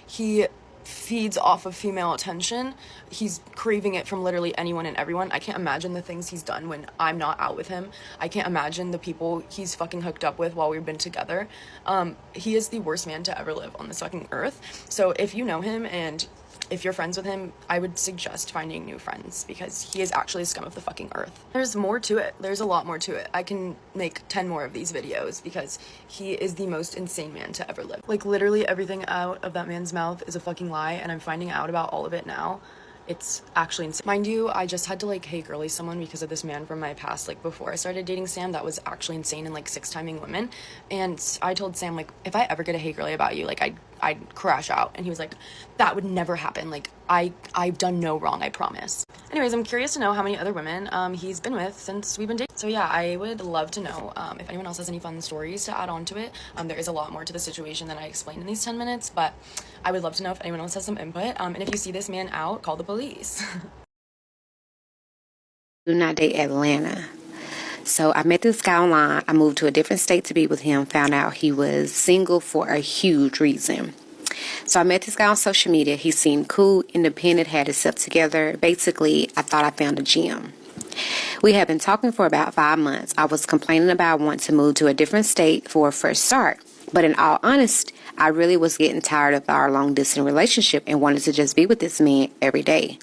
He feeds off of female attention. He's craving it from literally anyone and everyone. I can't imagine the things he's done when I'm not out with him. I can't imagine the people he's fucking hooked up with while we've been together. He is the worst man to ever live on this fucking earth. So if you know him and if you're friends with him, I would suggest finding new friends because he is actually the scum of the fucking earth. There's more to it. There's a lot more to it. I can make 10 more of these videos because he is the most insane man to ever live. Like, literally everything out of that man's mouth is a fucking lie, and I'm finding out about all of it now. It's actually insane. Mind you, I just had to like hey girly someone because of this man from my past, like before I started dating Sam, that was actually insane and like 6-timing women. And I told Sam, like, if I ever get a hey girly about you, like I'd crash out. And he was like, that would never happen. Like, I've done no wrong, I promise. Anyways, I'm curious to know how many other women he's been with since we've been dating. So yeah, I would love to know if anyone else has any fun stories to add on to it. There is a lot more to the situation than I explained in these 10 minutes, but I would love to know if anyone else has some input. And if you see this man out, call the police. Do not date Atlanta. So I met this guy online. I moved to a different state to be with him. Found out he was single for a huge reason. So I met this guy on social media. He seemed cool, independent, had himself together. Basically, I thought I found a gem. We had been talking for about 5 months. I was complaining about wanting to move to a different state for a fresh start. But in all honesty, I really was getting tired of our long distance relationship and wanted to just be with this man every day.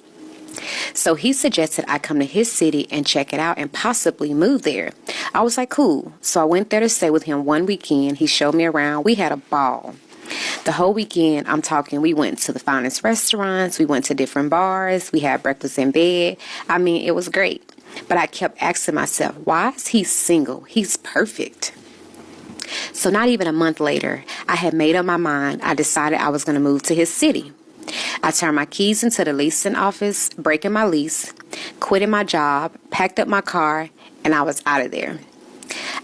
So he suggested I come to his city and check it out and possibly move there. I was like, cool. So I went there to stay with him one weekend. He showed me around. We had a ball. The whole weekend, I'm talking, we went to the finest restaurants. We went to different bars. We had breakfast in bed. I mean, it was great. But I kept asking myself, why is he single? He's perfect. So not even a month later, I had made up my mind. I decided I was going to move to his city. I turned my keys into the leasing office, breaking my lease, quitting my job, packed up my car, and I was out of there.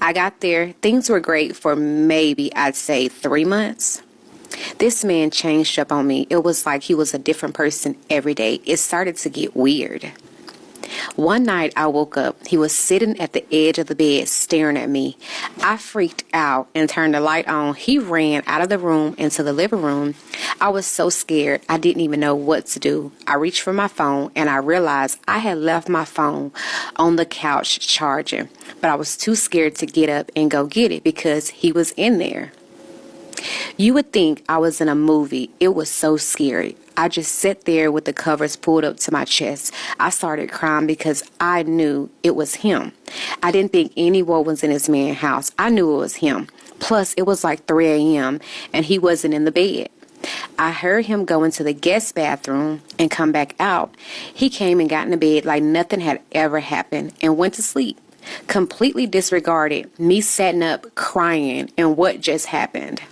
I got there. Things were great for maybe, I'd say, 3 months. This man changed up on me. It was like he was a different person every day. It started to get weird. One night I woke up. He was sitting at the edge of the bed staring at me. I freaked out and turned the light on. He ran out of the room into the living room. I was so scared I didn't even know what to do. I reached for my phone and I realized I had left my phone on the couch charging, but I was too scared to get up and go get it because he was in there. You would think I was in a movie. It was so scary. I just sat there with the covers pulled up to my chest. I started crying because I knew it was him. I didn't think anyone was in his man's house. I knew it was him. Plus, it was like 3 a.m. and he wasn't in the bed. I heard him go into the guest bathroom and come back out. He came and got in the bed like nothing had ever happened and went to sleep. Completely disregarded me sitting up crying and what just happened.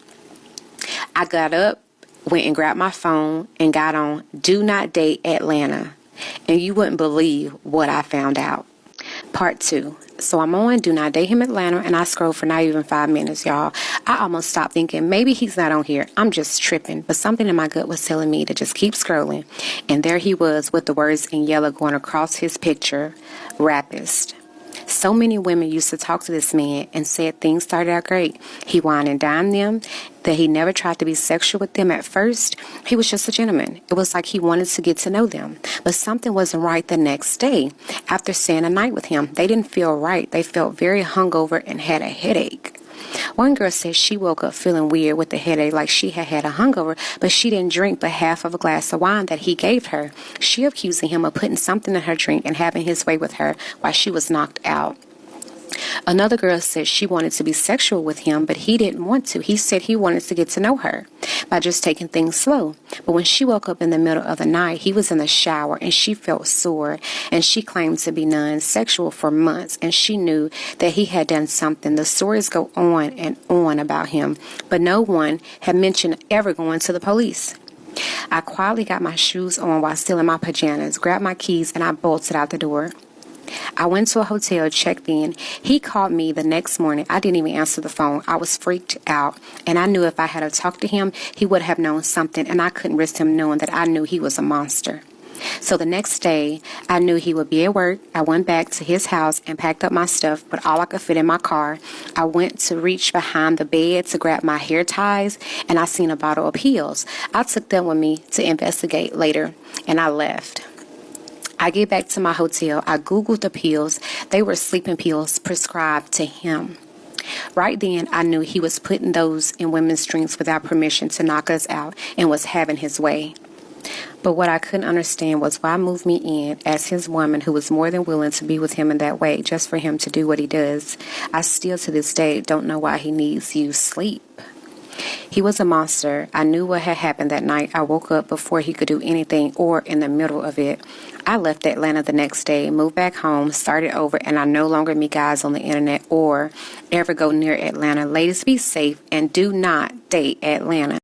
I got up, went and grabbed my phone and got on Do Not Date Atlanta. And you wouldn't believe what I found out. Part 2. So I'm on Do Not Date Him Atlanta and I scrolled for not even 5 minutes, y'all. I almost stopped thinking maybe he's not on here. I'm just tripping. But something in my gut was telling me to just keep scrolling. And there he was with the words in yellow going across his picture, rapist. So many women used to talk to this man and said things started out great. He wined and dined them, that he never tried to be sexual with them at first. He was just a gentleman. It was like he wanted to get to know them. But something wasn't right the next day. After staying a night with him, they didn't feel right. They felt very hungover and had a headache. One girl said she woke up feeling weird with a headache, like she had had a hangover, but she didn't drink but half of a glass of wine that he gave her. She accusing him of putting something in her drink and having his way with her while she was knocked out. Another girl said she wanted to be sexual with him, but he didn't want to. He said he wanted to get to know her by just taking things slow. But when she woke up in the middle of the night, he was in the shower and she felt sore, and she claimed to be non-sexual for months, and she knew that he had done something. The stories go on and on about him, but no one had mentioned ever going to the police. I quietly got my shoes on while still in my pajamas, grabbed my keys, and I bolted out the door. I went to a hotel, checked in. He called me the next morning. I didn't even answer the phone. I was freaked out, and I knew if I had talked to him, he would have known something, and I couldn't risk him knowing that I knew he was a monster. So the next day, I knew he would be at work. I went back to his house and packed up my stuff, but all I could fit in my car. I went to reach behind the bed to grab my hair ties, and I seen a bottle of pills. I took them with me to investigate later, and I left. I get back to my hotel. I Googled the pills. They were sleeping pills prescribed to him. Right then, I knew he was putting those in women's drinks without permission to knock us out and was having his way. But what I couldn't understand was why move me in as his woman who was more than willing to be with him in that way just for him to do what he does. I still to this day don't know why he needs you sleep. He was a monster. I knew what had happened that night. I woke up before he could do anything or in the middle of it. I left Atlanta the next day, moved back home, started over, and I no longer meet guys on the internet or ever go near Atlanta. Ladies, be safe and do not date Atlanta.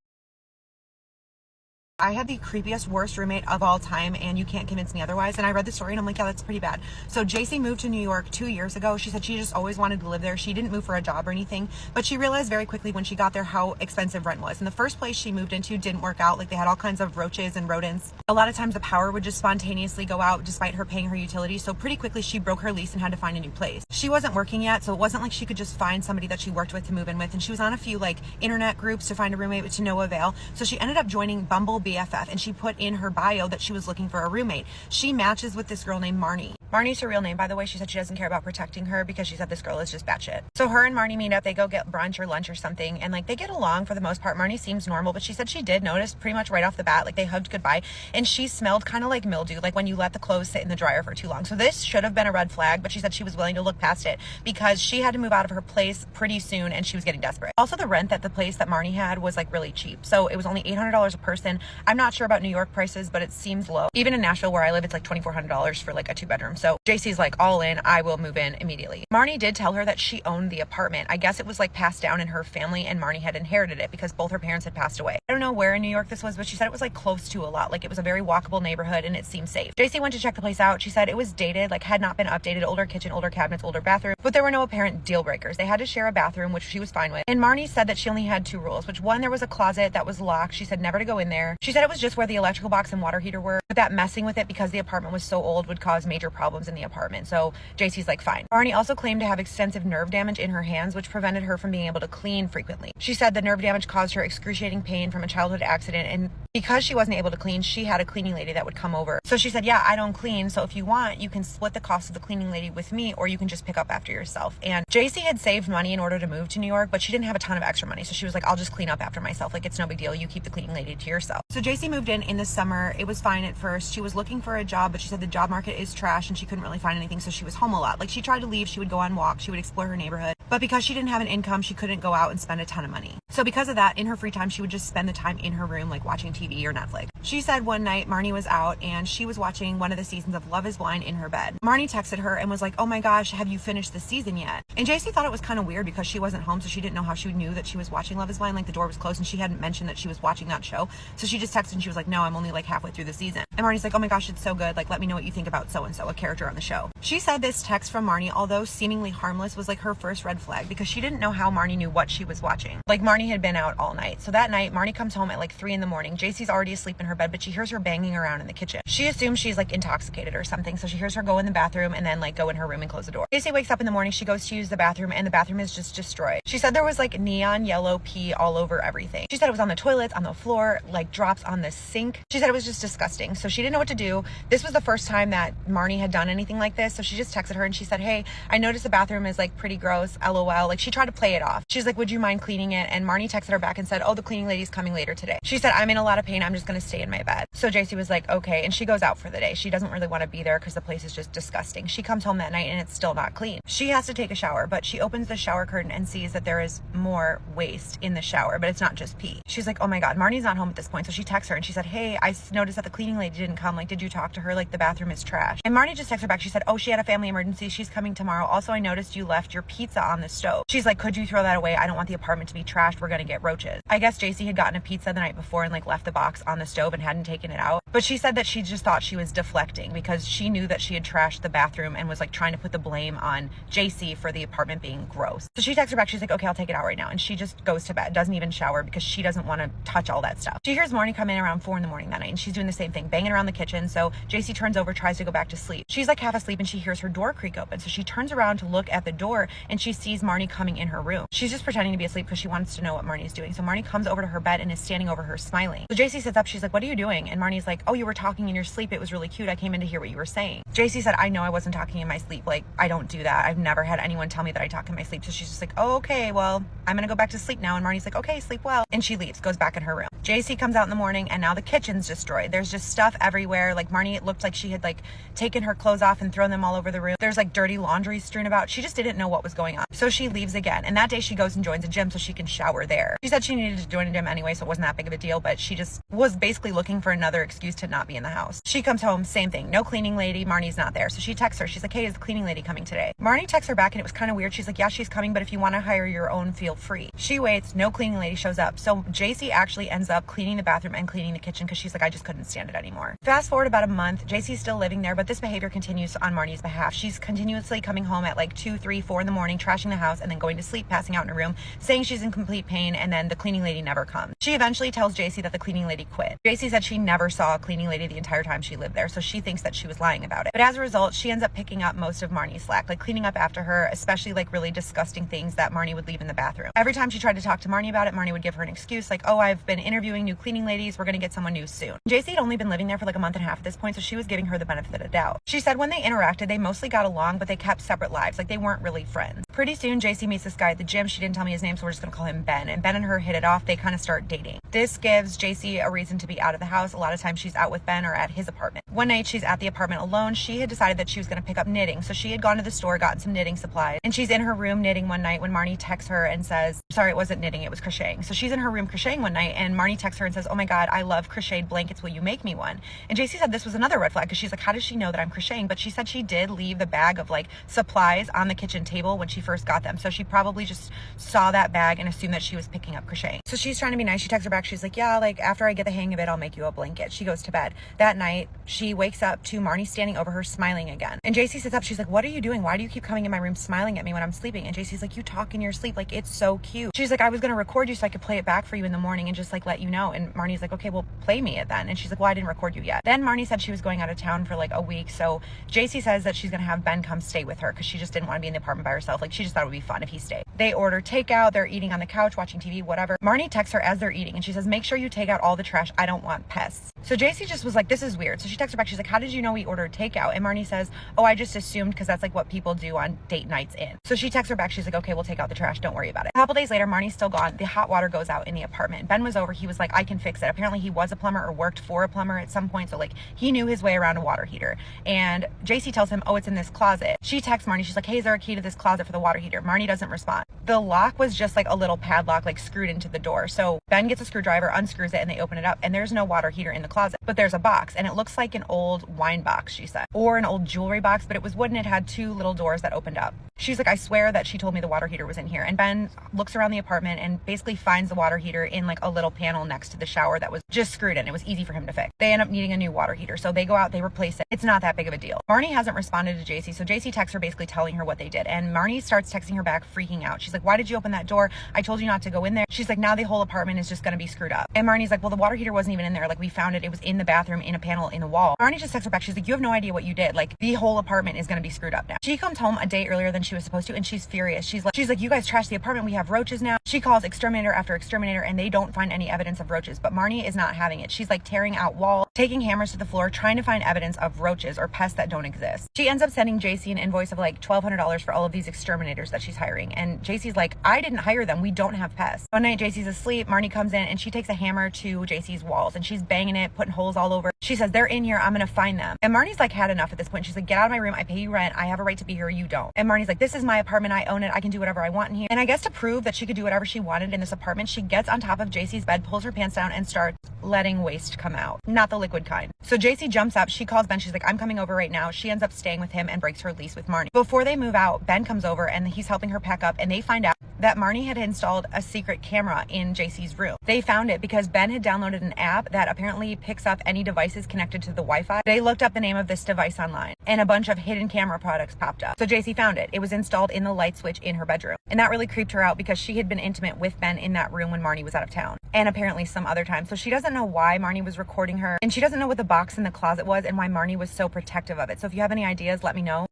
I had the creepiest, worst roommate of all time, and you can't convince me otherwise. And I read the story and I'm like, yeah, that's pretty bad. So JC moved to New York 2 years ago. She said she just always wanted to live there. She didn't move for a job or anything, but she realized very quickly when she got there how expensive rent was. And the first place she moved into didn't work out. Like, they had all kinds of roaches and rodents. A lot of times the power would just spontaneously go out despite her paying her utilities. So pretty quickly she broke her lease and had to find a new place. She wasn't working yet, so it wasn't like she could just find somebody that she worked with to move in with. And she was on a few like internet groups to find a roommate, but to no avail. So she ended up joining Bumble BFF, and she put in her bio that she was looking for a roommate. She matches with this girl named Marnie. Marnie's her real name, by the way. She said she doesn't care about protecting her because she said this girl is just batshit. So her and Marnie meet up. They go get brunch or lunch or something, and like they get along for the most part. Marnie seems normal, but she said she did notice pretty much right off the bat, like they hugged goodbye, and she smelled kind of like mildew, like when you let the clothes sit in the dryer for too long. So this should have been a red flag, but she said she was willing to look past it because she had to move out of her place pretty soon and she was getting desperate. Also, the rent at the place that Marnie had was like really cheap. So it was only $800 a person. I'm not sure about New York prices, but it seems low. Even in Nashville where I live, it's like $2,400 for like a 2-bedroom. So JC's like, all in, I will move in immediately. Marnie did tell her that she owned the apartment. I guess it was like passed down in her family and Marnie had inherited it because both her parents had passed away. I don't know where in New York this was, but she said it was like close to a lot. Like it was a very walkable neighborhood and it seemed safe. JC went to check the place out. She said it was dated, like had not been updated, older kitchen, older cabinets, older bathroom, but there were no apparent deal breakers. They had to share a bathroom, which she was fine with. And Marnie said that she only had 2 rules, which one, there was a closet that was locked. She said never to go in there. She said it was just where the electrical box and water heater were, but that messing with it because the apartment was so old would cause major problems in the apartment. So JC's like, fine. Marnie also claimed to have extensive nerve damage in her hands, which prevented her from being able to clean frequently. She said the nerve damage caused her excruciating pain from a childhood accident, and because she wasn't able to clean, she had a cleaning lady that would come over. So she said, yeah, I don't clean, so if you want, you can split the cost of the cleaning lady with me, or you can just pick up after yourself. And JC had saved money in order to move to New York, but she didn't have a ton of extra money, so she was like, I'll just clean up after myself. Like, it's no big deal. You keep the cleaning lady to yourself. So JC moved in the summer. It was fine at first. She was looking for a job, but she said the job market is trash and she couldn't really find anything, so she was home a lot. Like, she tried to leave, she would go on walks, she would explore her neighborhood, but because she didn't have an income, she couldn't go out and spend a ton of money. So because of that, in her free time, she would just spend the time in her room, like watching TV or Netflix. She said one night Marnie was out and she was watching one of the seasons of Love is Blind in her bed. Marnie texted her and was like, oh my gosh, have you finished the season yet? And JC thought it was kind of weird because she wasn't home, so she didn't know how she knew that she was watching Love is Blind. Like, the door was closed and she hadn't mentioned that she was watching that show. So she just texted and she was like, no, I'm only like halfway through the season. And Marnie's like, oh my gosh, it's so good. Like, let me know what you think about so-and-so, a character on the show. She said this text from Marnie, although seemingly harmless, was like her first red flag because she didn't know how Marnie knew what she was watching. Like, Marnie had been out all night. So that night, Marnie comes home at like 3 a.m. JC's already asleep in her bed, but she hears her banging around in the kitchen. She assumes she's like intoxicated or something. So she hears her go in the bathroom and then like go in her room and close the door. JC wakes up in the morning. She goes to use the bathroom and the bathroom is just destroyed. She said there was like neon yellow pee all over everything. She said it was on the toilets, on the floor, like drops on the sink. She said it was just disgusting. So she didn't know what to do. This was the first time that Marnie had done anything like this. So she just texted her and she said, hey, I noticed the bathroom is like pretty gross, LOL. Like, she tried to play it off. She's like, would you mind cleaning it? And Marnie texted her back and said, oh, the cleaning lady's coming later today. She said, I'm in a lot of pain. I'm just going to stay in my bed. So JC was like, okay. And she goes out for the day. She doesn't really want to be there because the place is just disgusting. She comes home that night and it's still not clean. She has to take a shower, but she opens the shower curtain and sees that there is more waste in the shower, but it's not just pee. She's like, oh my God, Marnie's not home at this point. So she texts her and she said, hey, I noticed that the cleaning lady didn't come. Like, did you talk to her? Like, the bathroom is trash. And Marnie just texted her back. She said, oh, she had a family emergency. She's coming tomorrow. Also, I noticed you left your pizza on the stove. She's like, could you throw that away? I don't want the apartment to be trashed. We're going to get roaches. I guess JC had gotten a pizza the night before and like left the box on the stove and hadn't taken it out. But she said that she just thought she was deflecting because she knew that she had trashed the bathroom and was like trying to put the blame on JC for the apartment being gross. So she texts her back. She's like, okay, I'll take it out right now. And she just goes to bed, doesn't even shower because she doesn't want to touch all that stuff. She hears Marnie come in around 4 a.m. that night and she's doing the same thing, banging around the kitchen. So JC turns over, tries to go back to sleep. She's like half asleep and she hears her door creak open. So she turns around to look at the door and she sees Marnie coming in her room. She's just pretending to be asleep because she wants to know what Marnie's doing. So Marnie comes over to her bed and is standing over her smiling. So JC sits up. She's like, what are you doing? And Marnie's like, oh, you were talking in your sleep. It was really cute. I came in to hear what you were saying. JC said, I know I wasn't talking in my sleep. Like, I don't do that. I've never had anyone tell me that I talk in my sleep. So she's just like, oh, okay, well, I'm gonna go back to sleep now. And Marnie's like, okay, sleep well. And she leaves, goes back in her room. JC comes out in the morning and now the kitchen's destroyed. There's just stuff everywhere. Like, Marnie, it looked like she had like taken her clothes off and thrown them all over the room. There's like dirty laundry strewn about. She just didn't know what was going on. So she leaves again. And that day she goes and joins a gym so she can shower there. She said she needed to join a gym anyway, so it wasn't that big of a deal, but she just was basically looking for another excuse to not be in the house. She comes home, same thing. No cleaning lady. Marnie's not there. So she texts her. She's like, hey, is the cleaning lady coming today? Marnie texts her back and it was kind of weird. She's like, yeah, she's coming, but if you want to hire your own, feel free. She waits. No cleaning lady shows up. So JC actually ends up cleaning the bathroom and cleaning the kitchen because she's like, I just couldn't stand it anymore. Fast forward about a month. JC's still living there, but this behavior continues on Marnie's behalf. She's continuously coming home at like 2, 3, 4 in the morning, trashing the house and then going to sleep, passing out in her room, saying she's in complete pain, and then the cleaning lady never comes. She eventually tells JC that the cleaning lady quit. JC JC said she never saw a cleaning lady the entire time she lived there, so she thinks that she was lying about it. But as a result, she ends up picking up most of Marnie's slack, like cleaning up after her, especially like really disgusting things that Marnie would leave in the bathroom. Every time she tried to talk to Marnie about it, Marnie would give her an excuse like, oh, I've been interviewing new cleaning ladies, we're gonna get someone new soon. JC had only been living there for like a month and a half at this point, so she was giving her the benefit of the doubt. She said when they interacted, they mostly got along, but they kept separate lives, like they weren't really friends. Pretty soon, JC meets this guy at the gym. She didn't tell me his name, so we're just gonna call him Ben. And Ben and her hit it off. They kind of start dating. This gives JC a reason to be out of the house. A lot of times she's out with Ben or at his apartment. One night she's at the apartment alone. She had decided that she was gonna pick up knitting. So she had gone to the store, gotten some knitting supplies, and she's in her room knitting one night when Marnie texts her and says, sorry, it wasn't knitting, it was crocheting. So she's in her room crocheting one night and Marnie texts her and says, oh my God, I love crocheted blankets. Will you make me one? And JC said this was another red flag because she's like, how does she know that I'm crocheting? But she said she did leave the bag of like supplies on the kitchen table when she first got them. So she probably just saw that bag and assumed that she was picking up crocheting. So she's trying to be nice. She texts her back. She's like, yeah, like after I get the hang of it, I'll make you a blanket. She goes to bed. That night, she wakes up to Marnie standing over her smiling again. And JC sits up. She's like, what are you doing? Why do you keep coming in my room smiling at me when I'm sleeping? And JC's like, you talk in your sleep. Like, it's so cute. She's like, I was going to record you so I could play it back for you in the morning and just like let you know. And Marnie's like, okay, well, play me it then. And she's like, well, I didn't record you yet. Then Marnie said she was going out of town for like a week. So JC says that she's going to have Ben come stay with her because she just didn't want to be in the apartment by herself. Like, she just thought it would be fun if he stayed. They order takeout. They're eating on the couch, watching TV, whatever. Marnie texts her as they're eating and she says, make sure you take out all the trash. I don't want pests. So JC just was like, this is weird. So she texts her back. She's like, how did you know we ordered takeout? And Marnie says, oh, I just assumed because that's like what people do on date nights in. So she texts her back. She's like, okay, we'll take out the trash. Don't worry about it. A couple days later, Marnie's still gone. The hot water goes out in the apartment. Ben was over. He was like, I can fix it. Apparently he was a plumber or worked for a plumber at some point. So like he knew his way around a water heater. And JC tells him, oh, it's in this closet. She texts Marnie. She's like, hey, is there a key to this closet for the water heater? Marnie doesn't respond. The lock was just like a little padlock like screwed into the door. So Ben gets a screwdriver, unscrews it, and they open it up and there's no water heater in the closet, but there's a box and it looks like an old wine box, she said, or an old jewelry box, but it was wooden. It had two little doors that opened up. She's like, I swear that she told me the water heater was in here. And Ben looks around the apartment and basically finds the water heater in like a little panel next to the shower that was just screwed in. It was easy for him to fix. They end up needing a new water heater. So they go out, they replace it. It's not that big of a deal. Marnie hasn't responded to JC. So JC texts her basically telling her what they did. And Marnie starts texting her back, freaking out. She's like, why did you open that door? I told you not to go in there. She's like, now the whole apartment is just going to be screwed up. And Marnie's like, well, the water heater wasn't even in there. Like we found it. It was in the bathroom in a panel in the wall. Marnie just texts her back. She's like, you have no idea what you did. Like the whole apartment is going to be screwed up now. She comes home a day earlier than she was supposed to. And she's furious. She's like, you guys trashed the apartment. We have roaches now. She calls exterminator after exterminator and they don't find any evidence of roaches. But Marnie is not having it. She's like tearing out walls, taking hammers to the floor, trying to find evidence of roaches or pests that don't exist. She ends up sending JC an invoice of like $1,200 for all of these exterminators that she's hiring. And JC's like, I didn't hire them. We don't have pests. One night JC's asleep. Marnie comes in and she takes a hammer to JC's walls and she's banging it, putting holes all over. She says, they're in here. I'm going to find them. And Marnie's like had enough at this point. She's like, get out of my room. I pay you rent. I have a right to be here. You don't. And Marnie's like, this is my apartment. I own it. I can do whatever I want in here. And I guess to prove that she could do whatever she wanted in this apartment, she gets on top of JC's bed, pulls her pants down and starts letting waste come out. Not the liquid kind. So JC jumps up. She calls Ben. She's like, I'm coming over right now. She ends up staying with him and breaks her lease with Marnie. Before they move out, Ben comes over and he's helping her pack up and they find out that Marnie had installed a secret camera in JC's room. They found it because Ben had downloaded an app that apparently picks up any devices connected to the Wi-Fi. They looked up the name of this device online and a bunch of hidden camera products popped up. So JC found it. It was installed in the light switch in her bedroom. And that really creeped her out because she had been intimate with Ben in that room when Marnie was out of town and apparently some other time. So she doesn't know why Marnie was recording her and she doesn't know what the box in the closet was and why Marnie was so protective of it. So if you have any ideas, let me know.